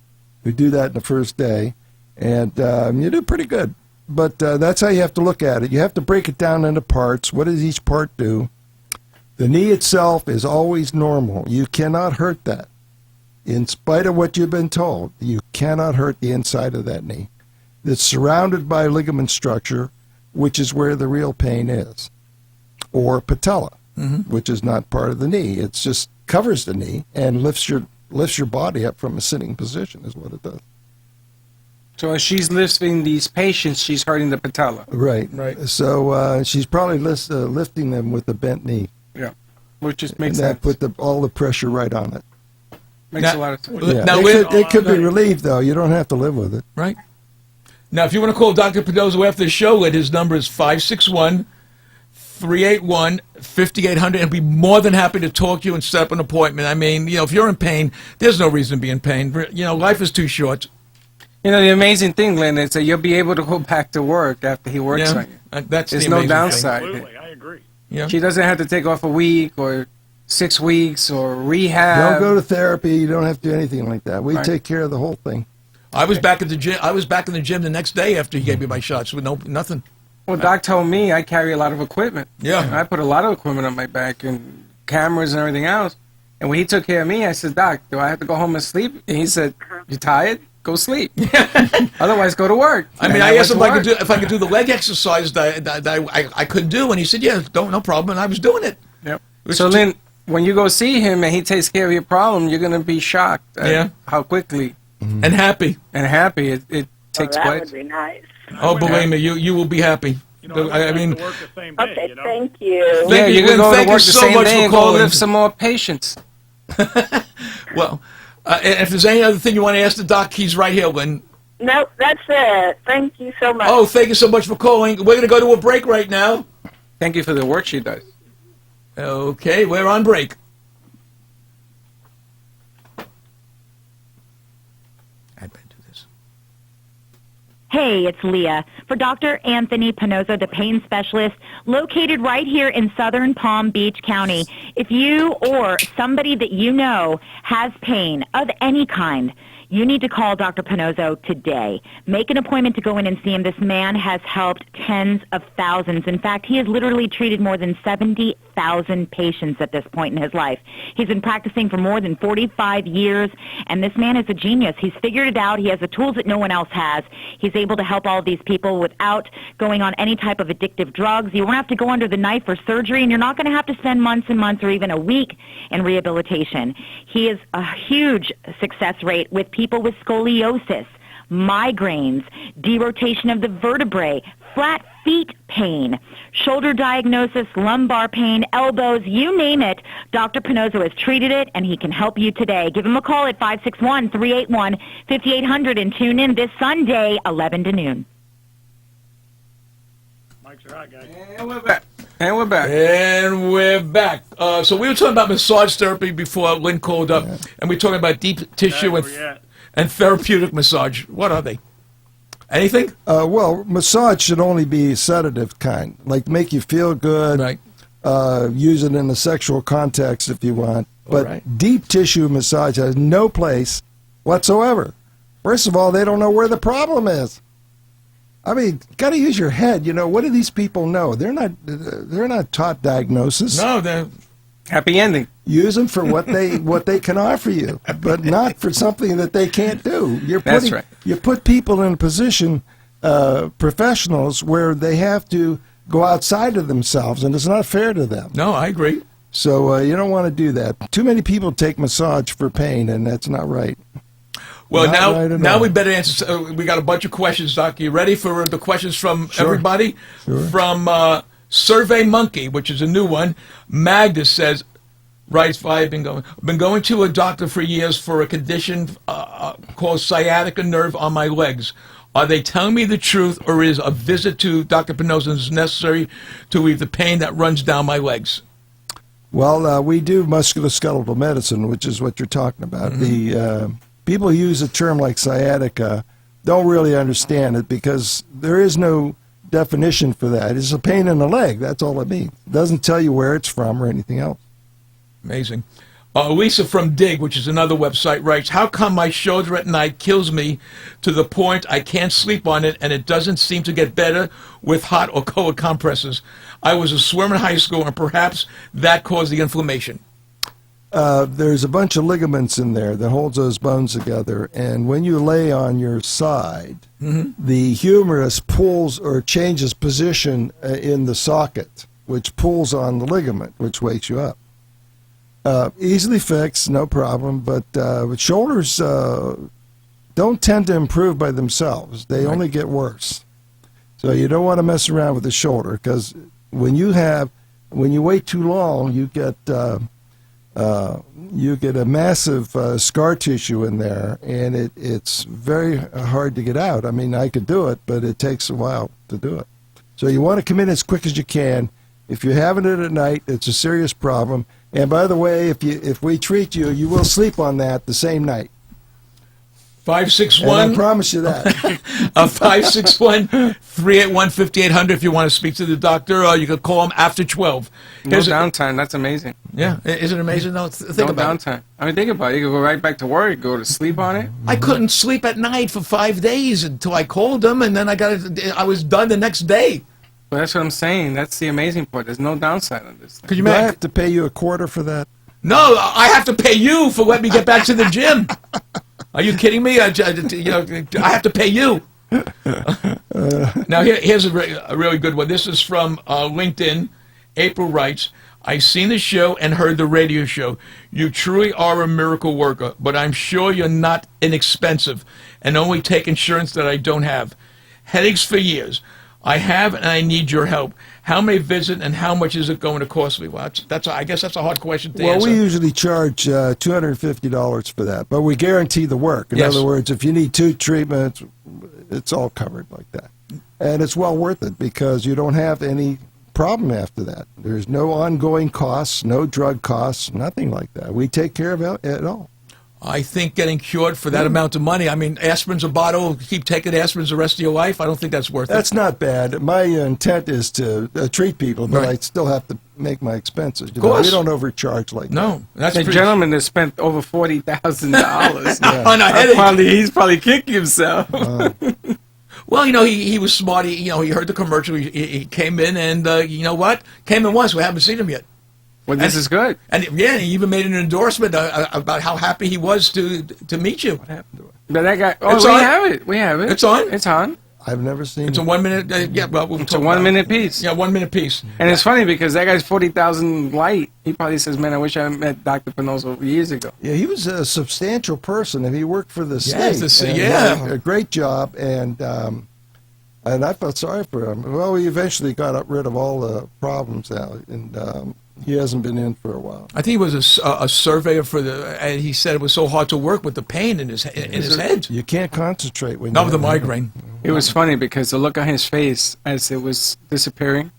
N: We do that in the first day, and you do pretty good. But that's how you have to look at it. You have to break it down into parts. What does each part do? The knee itself is always normal. You cannot hurt that. In spite of what you've been told, you cannot hurt the inside of that knee. It's surrounded by ligament structure, which is where the real pain is, or patella. Which is not part of the knee. It just covers the knee and lifts your body up from a sitting position is what it does.
E: So as she's lifting these patients, she's hurting the patella.
N: Right. So she's probably lifting them with the bent knee.
E: Yeah, which just makes
N: that
E: sense.
N: put all the pressure right on it.
E: Makes a lot of sense.
N: Yeah.
F: Now,
N: it could be relieved, though. You don't have to live with it.
F: Right. Now, if you want to call Dr. Pannozzo after the show, his number is 561-381-5800, and be more than happy to talk to you and set up an appointment. I mean, if you're in pain, there's no reason to be in pain. Life is too short.
E: The amazing thing, Glenn, is that you'll be able to go back to work after he works on you.
F: That's
E: There's
F: the
E: no
F: amazing
E: downside.
F: thing.
D: Absolutely, I agree.
F: Yeah.
E: She doesn't have to take off a week or 6 weeks or rehab.
N: Don't go to therapy. You don't have to do anything like that. We take care of the whole thing.
F: I was back at the gym. I was back in the gym the next day after he gave me my shots with nothing.
E: Well, Doc told me I carry a lot of equipment.
F: Yeah.
E: And I put a lot of equipment on my back and cameras and everything else. And when he took care of me, I said, Doc, do I have to go home and sleep? And he said, you tired? Go sleep. Otherwise, go to work.
F: I mean, I asked him if I could do the leg exercise that I couldn't do, and he said, yeah, no problem, and I was doing it.
E: Yep. So then, when you go see him and he takes care of your problem, you're going to be shocked at how quickly.
F: And happy.
E: And happy it takes
P: that
E: place.
P: Would be nice.
F: Oh, believe me, you will be happy. I mean,
P: Okay, thank you.
E: Yeah, you're going to go to work the same day and go
F: calling.
E: lift some more patients.
F: Well, if there's any other thing you want to ask the doc, he's right here, Lynn.
P: Nope, that's it. Thank you so much.
F: Oh, thank you so much for calling. We're going to go to a break right now.
E: Thank you for the work she does.
F: Okay, we're on break.
M: Hey, it's Leah for Dr. Anthony Pannozzo, the pain specialist located right here in southern Palm Beach County. If you or somebody that you know has pain of any kind, you need to call Dr. Pannozzo today. Make an appointment to go in and see him. This man has helped tens of thousands. In fact, he has literally treated more than 70,000 patients at this point in his life. He's been practicing for more than 45 years, and this man is a genius. He's figured it out. He has the tools that no one else has. He's able to help all of these people without going on any type of addictive drugs. You won't have to go under the knife for surgery, and you're not going to have to spend months and months or even a week in rehabilitation. He has a huge success rate with people with scoliosis, migraines, derotation of the vertebrae, flat feet pain, shoulder diagnosis, lumbar pain, elbows, you name it. Dr. Pannozzo has treated it, and he can help you today. Give him a call at 561-381-5800 and tune in this Sunday, 11 to noon.
D: Mike's all right, guys.
E: And we're back. And we're back.
F: And we're back. So we were talking about massage therapy before Lynn called up, and we're talking about deep tissue and therapeutic massage. What are they? Anything?
N: Well, massage should only be sedative kind, like make you feel good.
F: Right.
N: Use it in a sexual context if you want. But
F: right.
N: Deep tissue massage has no place whatsoever. First of all, they don't know where the problem is. I mean, got to use your head. What do these people know? They're not taught diagnosis.
F: No, they're
E: happy ending.
N: Use them for what they can offer you, but not for something that they can't do.
E: That's right.
N: You put people in a position professionals where they have to go outside of themselves, and it's not fair to them.
F: No, I agree.
N: So you don't want to do that. Too many people take massage for pain, and that's not right.
F: Well,
N: Not
F: now
N: right
F: we better answer. We got a bunch of questions, Doc. You ready for the questions from everybody?
N: Sure.
F: From Survey Monkey, which is a new one. Magda says, writes, I've been going to a doctor for years for a condition called sciatica nerve on my legs. Are they telling me the truth, or is a visit to Dr. Pannozzo necessary to relieve the pain that runs down my legs?
N: Well, we do musculoskeletal medicine, which is what you're talking about. The people who use a term like sciatica don't really understand it because there is no definition for that. It's a pain in the leg. That's all it means. It doesn't tell you where it's from or anything else.
F: Amazing. Lisa from Dig, which is another website, writes, how come my shoulder at night kills me to the point I can't sleep on it, and it doesn't seem to get better with hot or cold compresses? I was a swimmer in high school, and perhaps that caused the inflammation.
N: There's a bunch of ligaments in there that holds those bones together, and when you lay on your side, the humerus pulls or changes position in the socket, which pulls on the ligament, which wakes you up. Easily fixed, no problem, but shoulders don't tend to improve by themselves. They only get worse. So you don't want to mess around with the shoulder, because when you wait too long, you get a massive scar tissue in there, and it's very hard to get out. I mean, I could do it, but it takes a while to do it. So you want to come in as quick as you can. If you're having it at night, it's a serious problem. And by the way, if we treat you, you will sleep on that the same night.
F: 561.
N: And I promise you that.
F: 561-381-5800 if you want to speak to the doctor, or you could call him after 12.
E: No downtime. That's amazing.
F: Yeah. Is it amazing? No, think about
E: downtime. I mean, think about it. You could go right back to work, go to sleep on it.
F: I couldn't sleep at night for 5 days until I called him, and then I was done the next day.
E: Well, that's what I'm saying. That's the amazing part. There's no downside on this thing.
N: Do I have to pay you a quarter for that?
F: No, I have to pay you for letting me get back to the gym. Are you kidding me? I have to pay you. Now, here's a really good one. This is from LinkedIn. April writes, I've seen the show and heard the radio show. You truly are a miracle worker, but I'm sure you're not inexpensive and only take insurance that I don't have. Headaches for years. I have, and I need your help. How many visits, and how much is it going to cost me? Well, I guess that's a hard question to answer.
N: Well, we usually charge $250 for that, but we guarantee the work. In other words, if you need 2 treatments, it's all covered like that. And it's well worth it because you don't have any problem after that. There's no ongoing costs, no drug costs, nothing like that. We take care of it all.
F: I think getting cured for that amount of money, I mean, aspirin's a bottle, keep taking aspirins the rest of your life, I don't think that's worth it.
N: That's not bad. My intent is to treat people, but I still have to make my expenses. You know, we don't overcharge like that.
F: No.
E: That's a gentleman that spent over $40,000
F: on a headache.
E: He's probably kicking himself.
F: Well, he was smart. He heard the commercial. He came in, and you know what? Came in once. We haven't seen him yet.
E: Well, this is good.
F: And yeah, he even made an endorsement about how happy he was to meet you. What happened to it?
E: But that guy. Oh, we have it. We have it.
F: It's on.
E: It's on.
N: I've never seen.
F: It's a 1 minute.
E: It's a 1 minute piece.
F: Yeah, 1 minute piece.
E: And it's funny because that guy's 40,000 light. He probably says, "Man, I wish I met Dr. Pannozzo years ago."
N: Yeah, he was a substantial person, and he worked for the state. A great job, and I felt sorry for him. Well, we eventually got rid of all the problems now, and he hasn't been in for a while.
F: I think he was a surveyor and he said it was so hard to work with the pain in his head.
N: You can't concentrate when
F: not with the migraine.
E: It was funny because the look on his face as it was disappearing,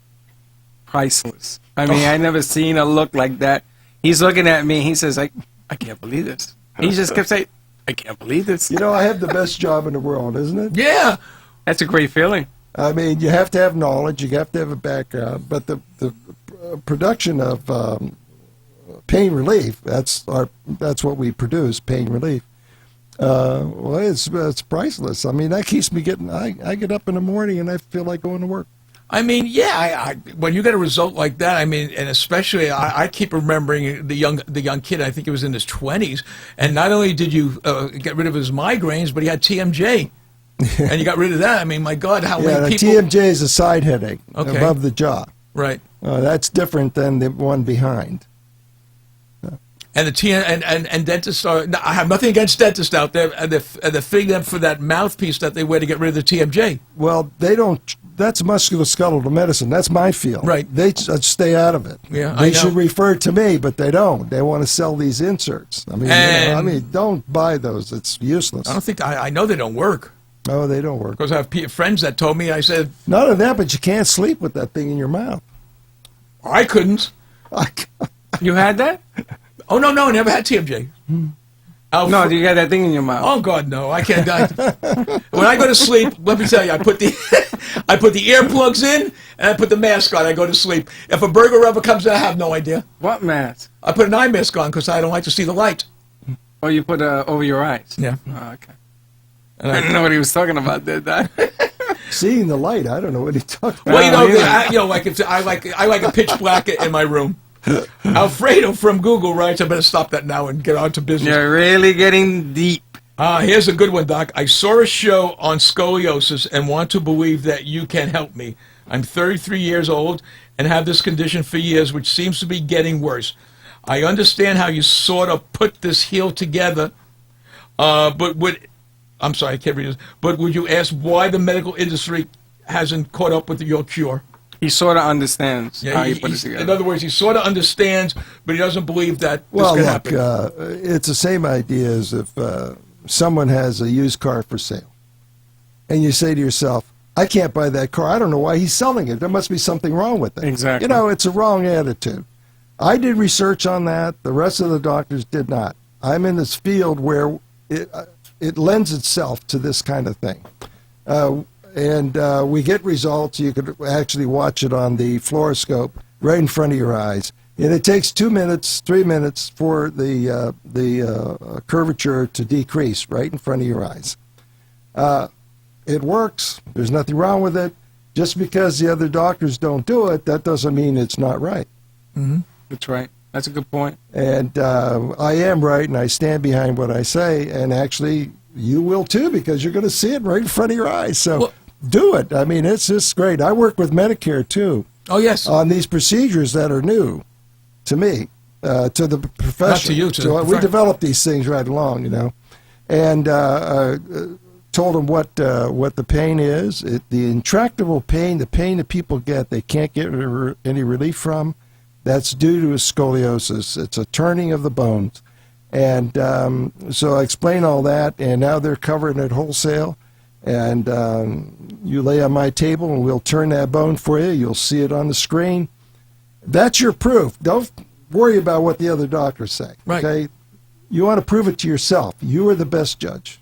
E: priceless. I mean, I never seen a look like that. He's looking at me. He says, "I can't believe this." He just kept saying, "I can't believe this."
N: You know, I have the best job in the world, isn't it?
F: Yeah.
E: That's a great feeling.
N: I mean, you have to have knowledge, you have to have a background, but the production of pain relief, that's what we produce, pain relief. Well, it's priceless. I mean, that keeps me I get up in the morning and I feel like going to work.
F: I mean, yeah, when you get a result like that, I mean, and especially I keep remembering the young kid, I think he was in his 20s, and not only did you get rid of his migraines, but he had TMJ. and you got rid of that. I mean, my God, how
N: Yeah,
F: many
N: the
F: people?
N: TMJ is a side headache
F: Okay.
N: above the jaw.
F: Right.
N: That's different than the one behind.
F: And the and dentists are. I have nothing against dentists out there, and they're fitting them for that mouthpiece that they wear to get rid of the TMJ.
N: Well, they don't. That's musculoskeletal medicine. That's my field.
F: Right.
N: They stay out of it.
F: Yeah,
N: They
F: I know.
N: should refer to me, but they don't. They want to sell these inserts. I mean, don't buy those. It's useless.
F: I don't think I know they don't work.
N: No, they don't work.
F: Because I have friends that told me. I said,
N: not only that, but you can't sleep with that thing in your mouth.
F: I couldn't.
E: You had that?
F: Oh no, I never had TMJ.
E: No, you got that thing in your mouth.
F: Oh God, no! I can't. When I go to sleep, let me tell you, I put the earplugs in and I put the mask on. I go to sleep. If a burglar ever comes in, I have no idea.
E: What mask?
F: I put an eye mask on because I don't like to see the light.
E: Oh, you put over your eyes?
F: Yeah.
E: Oh, okay. I didn't know what he was talking about there, Doc.
N: Seeing the light, I don't know what he's talking about.
F: Well, like I like a pitch black in my room. Alfredo from Google writes, I better stop that now and get on to business.
E: You're really getting deep.
F: Here's a good one, Doc. I saw a show on scoliosis and want to believe that you can help me. I'm 33 years old and have this condition for years, which seems to be getting worse. I understand how you sort of put this heel together, but I'm sorry, I can't read this. But would you ask why the medical industry hasn't caught up with your cure?
E: He sort of understands how you put it
F: In
E: together.
F: other words, he sort of understands, but he doesn't believe that
N: Well,
F: this
N: look,
F: could happen.
N: it's the same idea as if someone has a used car for sale, and you say to yourself, I can't buy that car. I don't know why he's selling it. There must be something wrong with it.
E: Exactly.
N: You know, it's a wrong attitude. I did research on that. The rest of the doctors did not. I'm in this field where it lends itself to this kind of thing. And we get results. You could actually watch it on the fluoroscope right in front of your eyes. And it takes 2 minutes, 3 minutes for the curvature to decrease right in front of your eyes. It works. There's nothing wrong with it. Just because the other doctors don't do it, that doesn't mean it's not right.
E: Mm-hmm. That's right. That's a good point.
N: And I am right, and I stand behind what I say. And actually, you will too, because you're going to see it right in front of your eyes. So do it. I mean, it's just great. I work with Medicare too.
F: Oh yes.
N: On these procedures that are new to me, to the profession.
F: Not to you.
N: So we develop these things right along, you know, and told them what the pain is. The intractable pain, the pain that people get, they can't get any relief from. That's due to a scoliosis. It's a turning of the bones. And so I explain all that, and now they're covering it wholesale. And you lay on my table, and we'll turn that bone for you. You'll see it on the screen. That's your proof. Don't worry about what the other doctors say.
F: Right.
N: Okay? You want to prove it to yourself. You are the best judge.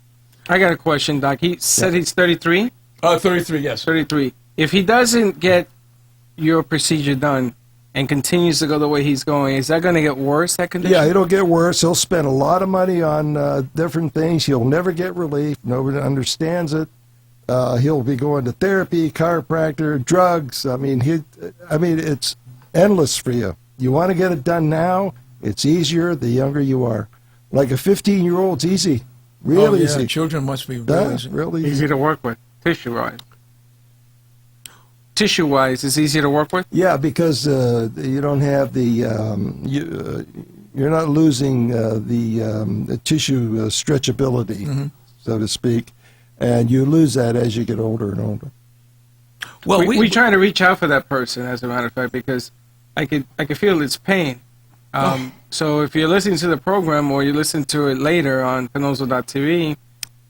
E: I got a question, Doc. He said he's 33?
F: 33, yes.
E: 33. If he doesn't get your procedure done and continues to go the way he's going, is that going to get worse, that condition?
N: Yeah, it'll get worse. He'll spend a lot of money on different things. He'll never get relief. Nobody understands it. He'll be going to therapy, chiropractor, drugs. I mean, it's endless for you. You want to get it done now, it's easier the younger you are. Like a 15-year-old's easy. Real easy.
F: Children must be real easy.
N: Really
E: easy to work with, tissue-wise. Tissue-wise, it's easy to work with?
N: Yeah, because you don't have the you're not losing the tissue stretchability, so to speak, and you lose that as you get older and older.
E: Well, we try to reach out for that person, as a matter of fact, because I could feel its pain. So if you're listening to the program or you listen to it later on Pannozzo.tv,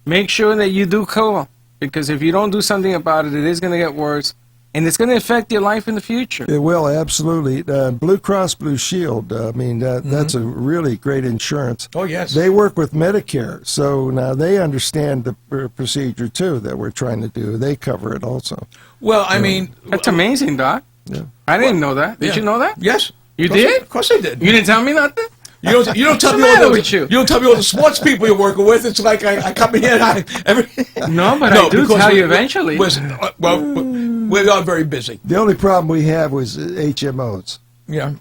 E: make sure that you do call, because if you don't do something about it, it is going to get worse. And it's going to affect your life in the future.
N: It will, absolutely. Blue Cross Blue Shield, I mean, that's a really great insurance.
F: Oh, yes.
N: They work with Medicare, so now they understand the procedure, too, that we're trying to do. They cover it also.
F: Well, I mean...
E: That's amazing, Doc.
N: Yeah.
E: I didn't know that. Did you know that?
F: Yes.
E: You did?
F: Of course I did.
E: You didn't tell me nothing?
F: You don't tell me you don't tell me all the sports people you're working with. It's like I come in here and
E: No, but I do tell you eventually.
F: We are very busy.
N: The only problem we have was HMOs.
F: Yeah.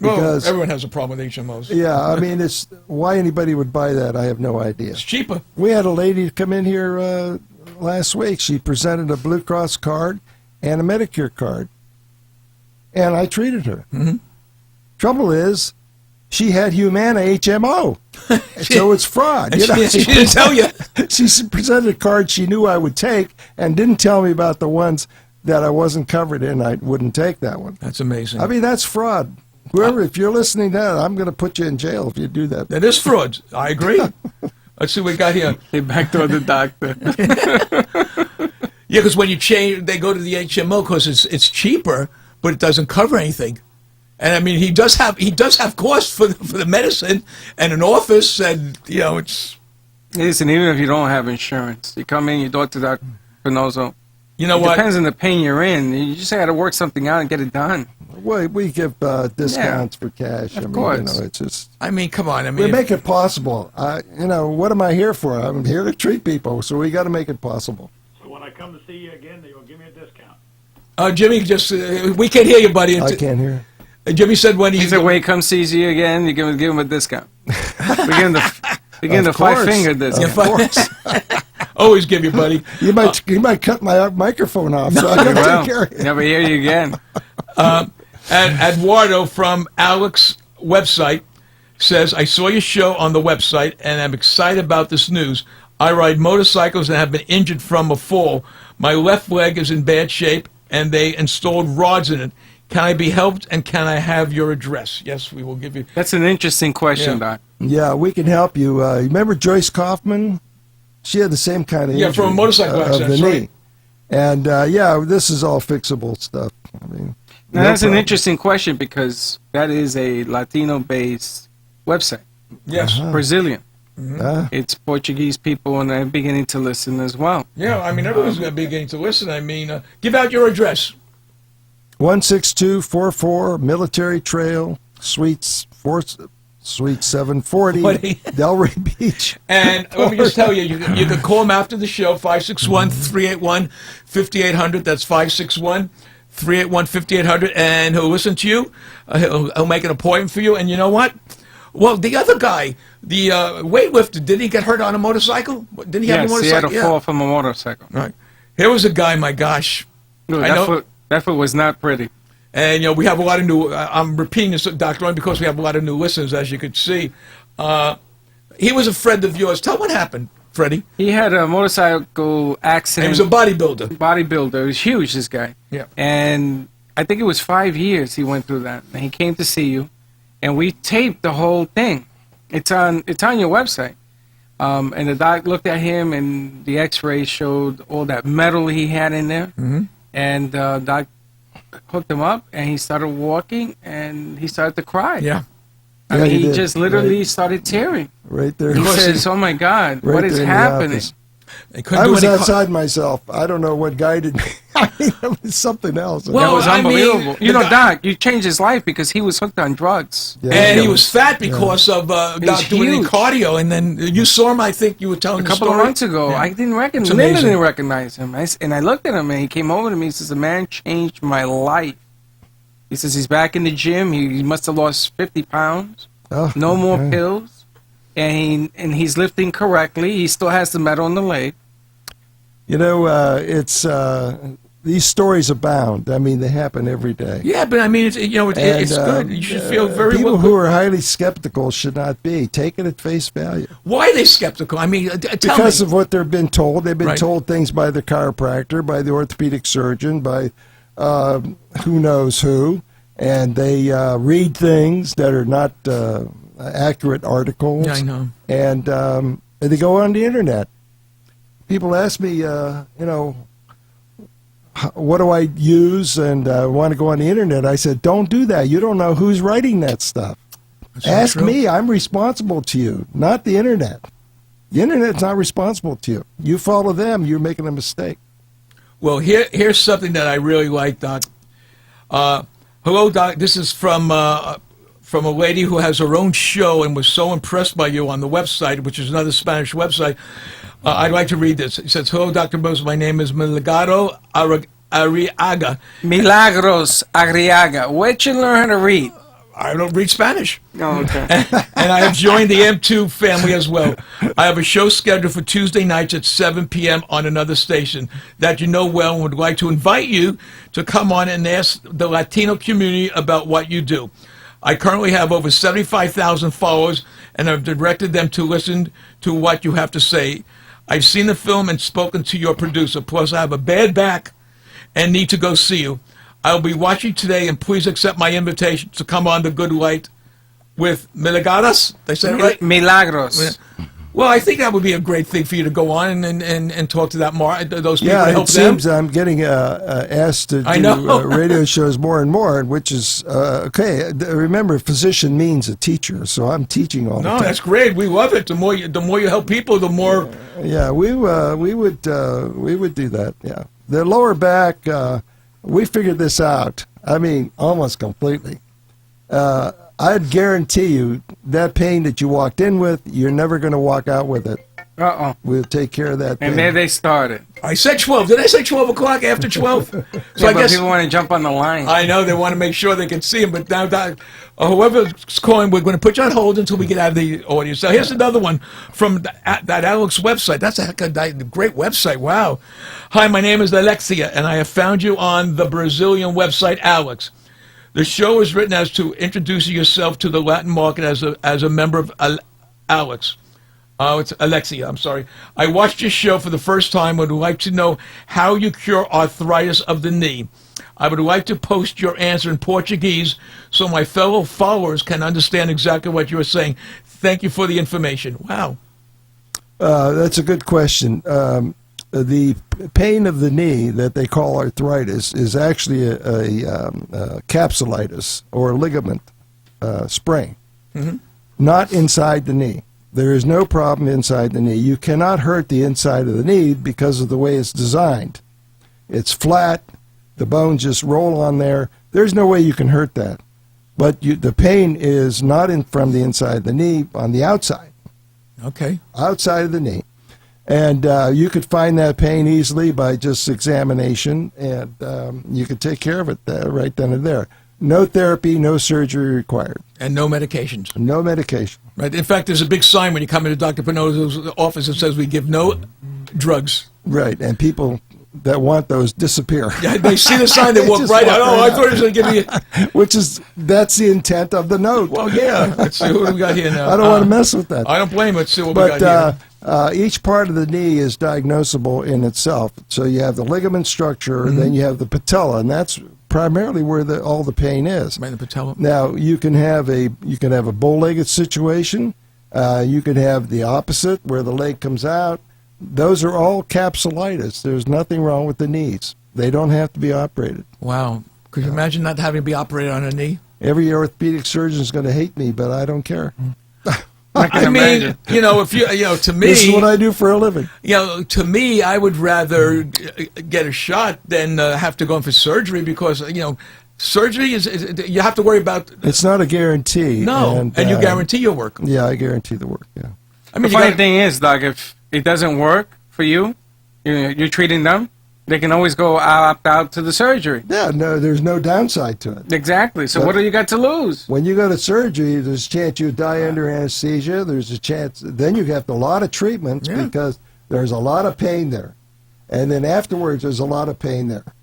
F: Well,
N: Because
F: everyone has a problem with HMOs.
N: Yeah, I mean, it's why anybody would buy that, I have no idea.
F: It's cheaper.
N: We had a lady come in here last week. She presented a Blue Cross card and a Medicare card, and I treated her.
F: Mm-hmm.
N: Trouble is, she had Humana HMO, so it's fraud. You know?
F: She didn't tell you.
N: She presented a card she knew I would take and didn't tell me about the ones that I wasn't covered in. I wouldn't take that one.
F: That's amazing.
N: I mean, that's fraud. Whoever, if you're listening to that, I'm going to put you in jail if you do that.
F: That is fraud. I agree. Let's see what we got here.
E: They backdoor the doctor.
F: Yeah, because when you change, they go to the HMO because it's cheaper, but it doesn't cover anything. And I mean, he does have costs for the medicine and an office, and you know it's.
E: Listen, even if you don't have insurance, you come in, you talk to Dr. Pannozzo.
F: You know what?
E: It depends on the pain you're in. You just got to work something out and get it done.
N: Well, we give discounts for cash.
E: Of course.
N: You know, it's just.
F: I mean, come on. I mean,
N: we make it possible. You know, what am I here for? I'm here to treat people, so we got to make it possible.
D: So when I come to see you again, you'll give me a discount.
F: Jimmy, just we can't hear you, buddy.
N: I can't hear.
F: Jimmy said when
E: he said when he comes sees you again, you give him a discount. We give him the 5-finger discount.
N: Of course.
F: Always give you, buddy.
N: You might cut my microphone off, so I got to take care of you.
E: Never hear you again.
F: Eduardo from Alex's website says, I saw your show on the website, and I'm excited about this news. I ride motorcycles and have been injured from a fall. My left leg is in bad shape, and they installed rods in it. Can I be helped, and can I have your address? Yes, we will give you.
E: That's an interesting question, Doc.
N: Yeah, we can help you. Remember Joyce Kaufman? She had the same kind of injury.
F: From a motorcycle accident,
N: of the knee.
F: right.
N: And, this is all fixable stuff. I mean,
E: now, that's an interesting question because that is a Latino-based website.
F: Yes.
E: Brazilian.
F: Mm-hmm.
E: It's Portuguese people, and they're beginning to listen as well.
F: Yeah, I mean, everyone's going to be beginning to listen. I mean, give out your address.
N: 16244 Military Trail, Suite 740, Delray Beach.
F: And let me just tell you, you can call them after the show, 561-381-5800. That's 561-381-5800. And he'll listen to you. He'll make an appointment for you. And you know what? Well, the other guy, the weightlifter, did he get hurt on a motorcycle? Didn't he have a motorcycle?
E: He had a fall from a motorcycle.
F: Right. Here was a guy, my gosh.
E: That foot was not pretty.
F: And, we have a lot of new, I'm repeating this, Dr. Owen, because we have a lot of new listeners, as you could see. He was a friend of yours. Tell what happened, Freddie.
E: He had a motorcycle accident.
F: He was a bodybuilder.
E: He was huge, this guy.
F: Yeah.
E: And I think it was 5 years he went through that. And he came to see you, and we taped the whole thing. It's on your website. And the doc looked at him, and the x-rays showed all that metal he had in there.
F: Mm-hmm.
E: And doc hooked him up, and he started walking, and he started to cry.
F: Yeah.
E: I mean, he just literally started tearing.
N: Right there.
E: He says, oh, my God, what is happening?
N: I was outside myself. I don't know what guided me. I mean, it was something else.
E: Well, that was unbelievable. Doc, you changed his life because he was hooked on drugs.
F: Yeah, and he was fat because of Doc doing cardio. And then you saw him, I think you were telling
E: a couple of months ago.
F: Yeah.
E: I didn't recognize him. Linda didn't recognize him. And I looked at him, and he came over to me. He says, the man changed my life. He says he's back in the gym. He must have lost 50 pounds. No more pills. And he's lifting correctly. He still has the metal in the leg.
N: It's these stories abound. I mean, they happen every day.
F: Yeah, but I mean, it's good. You should feel very
N: people
F: well.
N: People who are highly skeptical should not be. Take it at face value.
F: Why are they skeptical? I mean, tell
N: because
F: me.
N: of what they've been told. They've been told things by the chiropractor, by the orthopedic surgeon, by who knows who, and they read things that are not accurate articles.
F: Yeah, I know.
N: And they go on the internet. People ask me, what do I use, and I want to go on the internet. I said, don't do that. You don't know who's writing that stuff. Ask me. I'm responsible to you, not the internet. The internet's not responsible to you. You follow them, you're making a mistake.
F: Well, here's something that I really like, Doc. Hello, Doc. This is from a lady who has her own show and was so impressed by you on the website, which is another Spanish website. I'd like to read this. It says, hello, Dr. Pannozzo. My name is Milagro Arriaga.
E: Milagros Arriaga. Where'd you learn how to read?
F: I don't read Spanish.
E: Oh, okay.
F: And I have joined the M2 family as well. I have a show scheduled for Tuesday nights at 7 p.m. on another station that you know well and would like to invite you to come on and ask the Latino community about what you do. I currently have over 75,000 followers, and I've directed them to listen to what you have to say. I've seen the film and spoken to your producer. Plus, I have a bad back and need to go see you. I'll be watching today, and please accept my invitation to come on The Good Light with Milagros. They said it right?
E: Milagros.
F: Well, I think that would be a great thing for you to go on and talk to those people.
N: Yeah,
F: and help
N: it seems I'm getting asked to do radio shows more and more, which is okay. Remember, physician means a teacher, so I'm teaching all the time.
F: No, that's great. We love it. The more you help people, the more.
N: Yeah, we would do that. Yeah, the lower back. We figured this out. I mean, almost completely. I'd guarantee you that pain that you walked in with, you're never going to walk out with it. We'll take care of that
E: And there they started.
F: I said 12. Did I say 12 o'clock after 12?
E: So I guess people want to jump on the line.
F: I know. They want to make sure they can see him. But now, whoever's calling, we're going to put you on hold until we get out of the audience. So here's another one from that Alex website. That's a great website. Wow. Hi, my name is Alexia, and I have found you on the Brazilian website, Alex. The show is written as to introducing yourself to the Latin market as a member of Alex. Oh, it's Alexia, I'm sorry. I watched your show for the first time and would like to know how you cure arthritis of the knee. I would like to post your answer in Portuguese so my fellow followers can understand exactly what you are saying. Thank you for the information. Wow.
N: That's a good question. The pain of the knee that they call arthritis is actually a capsulitis or ligament sprain, not inside the knee. There is no problem inside the knee. You cannot hurt the inside of the knee because of the way it's designed. It's flat. The bones just roll on there. There's no way you can hurt that. But the pain is not from the inside of the knee, on the outside.
F: Okay.
N: Outside of the knee. And you could find that pain easily by just examination, and you could take care of it right then and there. No therapy, no surgery required.
F: And no medications.
N: No medication.
F: Right. In fact, there's a big sign when you come into Dr. Pannozzo's office that says we give no drugs.
N: Right, and people that want those disappear.
F: Yeah, they see the sign, they walk right out. Oh, I thought he was going to give me
N: That's the intent of the note.
F: Well, yeah. Let's see what we got here now.
N: I don't want to mess with that.
F: I don't blame it. Let's see what we got here.
N: Each part of the knee is diagnosable in itself. So you have the ligament structure, and then you have the patella, and that's primarily where all the pain is.
F: Right, the patella.
N: Now you can have a bow-legged situation. You can have the opposite, where the leg comes out. Those are all capsulitis. There's nothing wrong with the knees. They don't have to be operated.
F: Wow. Could you imagine not having to be operated on a knee?
N: Every orthopedic surgeon is going to hate me, but I don't care.
F: I mean, to me...
N: This is what I do for a living.
F: To me, I would rather get a shot than have to go in for surgery because, surgery is you have to worry about...
N: It's not a guarantee.
F: No, and you guarantee your work.
N: Yeah, I guarantee the work, yeah.
E: I mean, the funny thing is, Doc, if it doesn't work for you, you're treating them, they can always go opt out to the surgery.
N: Yeah, no, there's no downside to it.
E: Exactly. So what do you got to lose?
N: When you go to surgery, there's a chance you die under anesthesia. There's a chance. Then you have a lot of treatments because there's a lot of pain there. And then afterwards, there's a lot of pain there.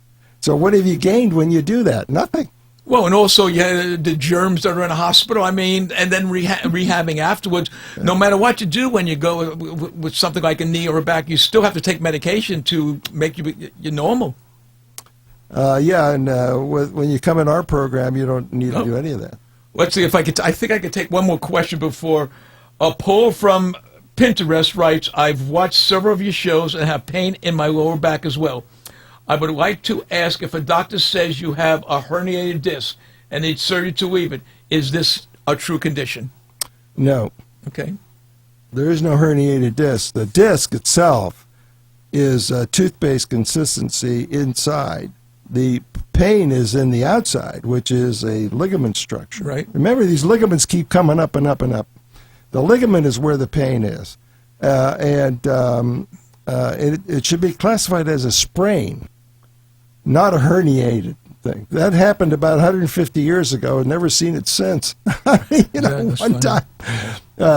N: So what have you gained when you do that? Nothing.
F: Well, and also you have the germs that are in a hospital, and then rehabbing afterwards. Yeah. No matter what you do when you go with something like a knee or a back, you still have to take medication to make you normal.
N: And when you come in our program, you don't need to do any of that.
F: Let's see if I could. I think I could take one more question before. A poll from Pinterest writes, I've watched several of your shows and have pain in my lower back as well. I would like to ask if a doctor says you have a herniated disc and needs surgery to leave it, is this a true condition?
N: No.
F: Okay.
N: There is no herniated disc. The disc itself is a toothpaste consistency inside. The pain is in the outside, which is a ligament structure.
F: Right.
N: Remember, these ligaments keep coming up and up and up. The ligament is where the pain is. It should be classified as a sprain, not a herniated thing. That happened about 150 years ago, and never seen it since. One time.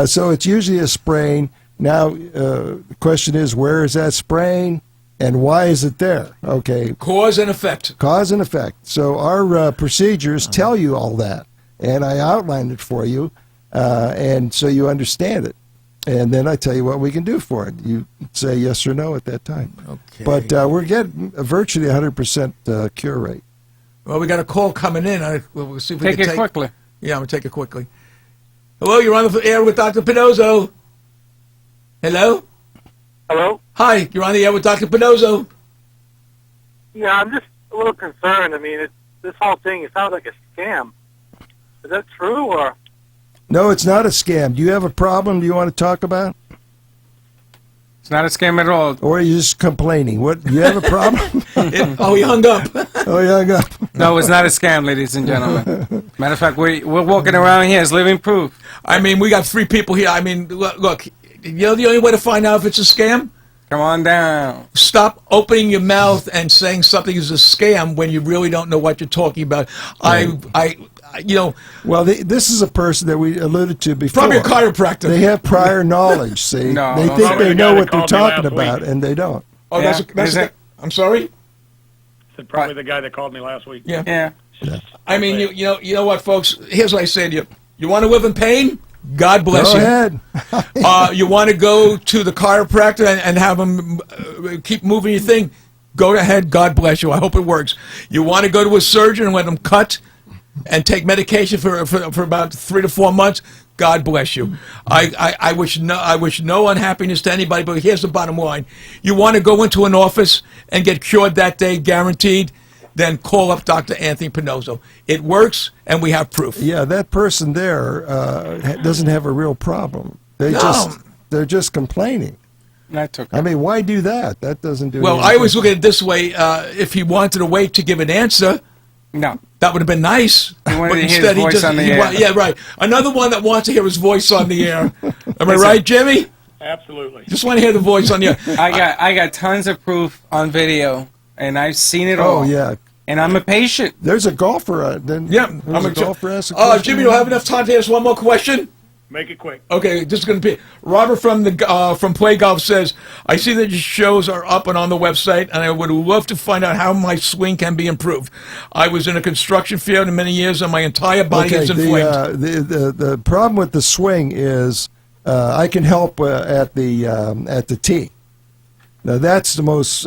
N: So it's usually a sprain. Now, the question is, where is that sprain, and why is it there? Okay.
F: Cause and effect.
N: Cause and effect. So our procedures tell you all that, and I outlined it for you, and so you understand it. And then I tell you what we can do for it. You say yes or no at that time.
F: Okay.
N: But we're getting virtually 100% cure rate.
F: Well, we got a call coming in. We'll see if we
E: Take
F: can
E: it quickly.
F: Yeah, I'm going to take it quickly. Hello, you're on the air with Dr. Pannozzo. Hello?
Q: Hello?
F: Hi, you're on the air with Dr. Pannozzo.
Q: Yeah, I'm just a little concerned. I mean, this whole thing, it sounds like a scam. Is that true, or?
N: No, it's not a scam. Do you have a problem do you want to talk about?
E: It's not a scam at all.
N: Or are you just complaining? What? Do you have a problem?
F: Oh, he hung up.
N: Oh, he hung up.
E: No, it's not a scam, ladies and gentlemen. Matter of fact, we're walking around here as living proof.
F: I mean, we got 3 people here. I mean, look, you know the only way to find out if it's a scam?
E: Come on down.
F: Stop opening your mouth and saying something is a scam when you really don't know what you're talking about.
N: Well, this is a person that we alluded to before.
F: Probably a chiropractor.
N: They have prior knowledge, see?
E: No,
N: they
E: no,
N: think
E: sorry.
N: they
D: The
N: know
D: guy
N: what
D: that
N: they're
D: called me
N: talking
D: last
N: about,
D: week.
N: and they don't.
F: Oh, I'm sorry?
D: Said probably the guy that called me last week.
F: Yeah. I mean, you know what, folks? Here's what I say to you. You want to live in pain? God bless
N: Go
F: you.
N: ahead.
F: You want to go to the chiropractor and have him keep moving your thing? Go ahead. God bless you. I hope it works. You want to go to a surgeon and let him cut and take medication for about 3 to 4 months? God bless you. I wish no unhappiness to anybody, but here's the bottom line. You want to go into an office and get cured that day, guaranteed, then call up Dr. Anthony Pannozzo. It works, and we have proof.
N: Yeah, that person there doesn't have a real problem. They're just complaining.
E: That's okay.
N: I mean, why do that? That doesn't do
F: Well,
N: anything.
F: I always look at it this way. If he wanted to wait to give an answer,
E: no,
F: that would have been nice.
E: He wanted
F: But
E: to hear
F: instead,
E: his voice on the air.
F: Yeah, right. Another one that wants to hear his voice on the air. Am I right, Jimmy?
D: Absolutely.
F: Just want to hear the voice on the air.
E: I got tons of proof on video, and I've seen it all.
N: Oh, yeah.
E: And I'm a patient.
N: There's a golfer.
F: I'm
N: a golfer. Asked a
F: Jimmy,
N: question.
F: do you have enough time to ask one more question?
D: Make it quick.
F: Okay, this is going to be Robert from Play Golf says, I see that your shows are up and on the website, and I would love to find out how my swing can be improved. I was in a construction field in many years, and my entire body is inflamed.
N: The problem with the swing is I can help at the tee. Now that's the most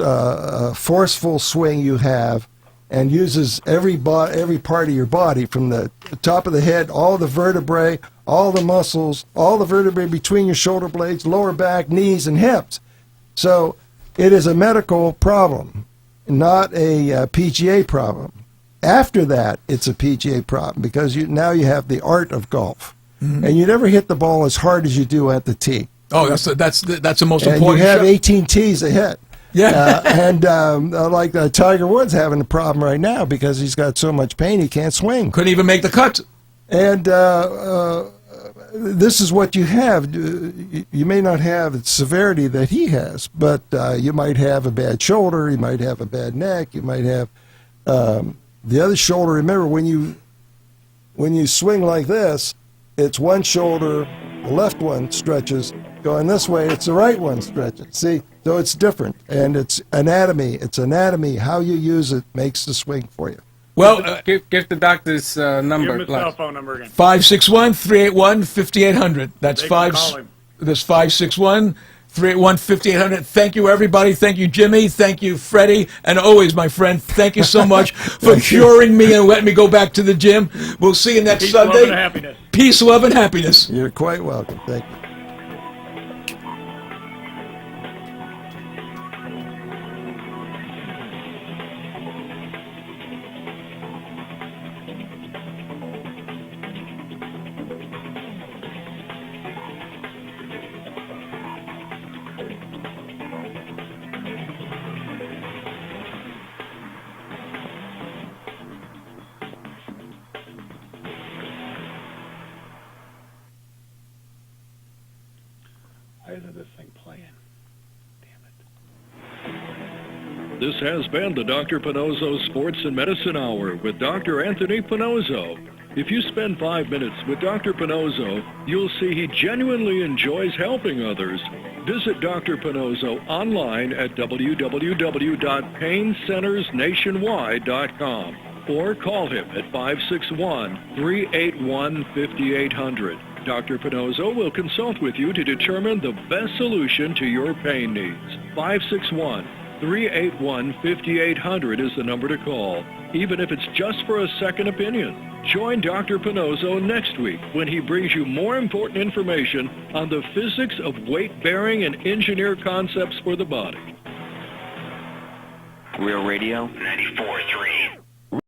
N: forceful swing you have, and uses every part of your body, from the top of the head, all the vertebrae, all the muscles, all the vertebrae between your shoulder blades, lower back, knees, and hips. So it is a medical problem, not a PGA problem. After that, it's a PGA problem because now you have the art of golf, and you never hit the ball as hard as you do at the tee.
F: Oh, that's the most
N: and
F: important.
N: You have
F: shot.
N: 18 tees to hit.
F: Yeah,
N: like Tiger Woods having a problem right now because he's got so much pain he can't swing.
F: Couldn't even make the cut.
N: And this is what you have. You may not have the severity that he has, but you might have a bad shoulder, you might have a bad neck, you might have the other shoulder. Remember, when you swing like this, it's one shoulder, the left one stretches. Going this way, it's the right one stretches. See? So it's different, and it's anatomy. It's anatomy. How you use it makes the swing for you.
E: Well, give the doctor's number.
D: Give him his cell phone number again.
F: 561-381-5800. That's
D: They can call him.
F: That's 561-381-5800. Thank you, everybody. Thank you, Jimmy. Thank you, Freddie. And always, my friend, thank you so much for curing me and letting me go back to the gym. We'll see you next
D: Peace,
F: Sunday.
D: love, and happiness.
F: Peace, love, and happiness.
N: You're quite welcome. Thank you.
R: This has been the Dr. Pannozzo Sports and Medicine Hour with Dr. Anthony Pannozzo. If you spend 5 minutes with Dr. Pannozzo, you'll see he genuinely enjoys helping others. Visit Dr. Pannozzo online at www.paincentersnationwide.com or call him at 561-381-5800. Dr. Pannozzo will consult with you to determine the best solution to your pain needs. 561-381-5800 is the number to call, even if it's just for a second opinion. Join Dr. Pannozzo next week when he brings you more important information on the physics of weight-bearing and engineered concepts for the body.
G: Real Radio
K: 94.3.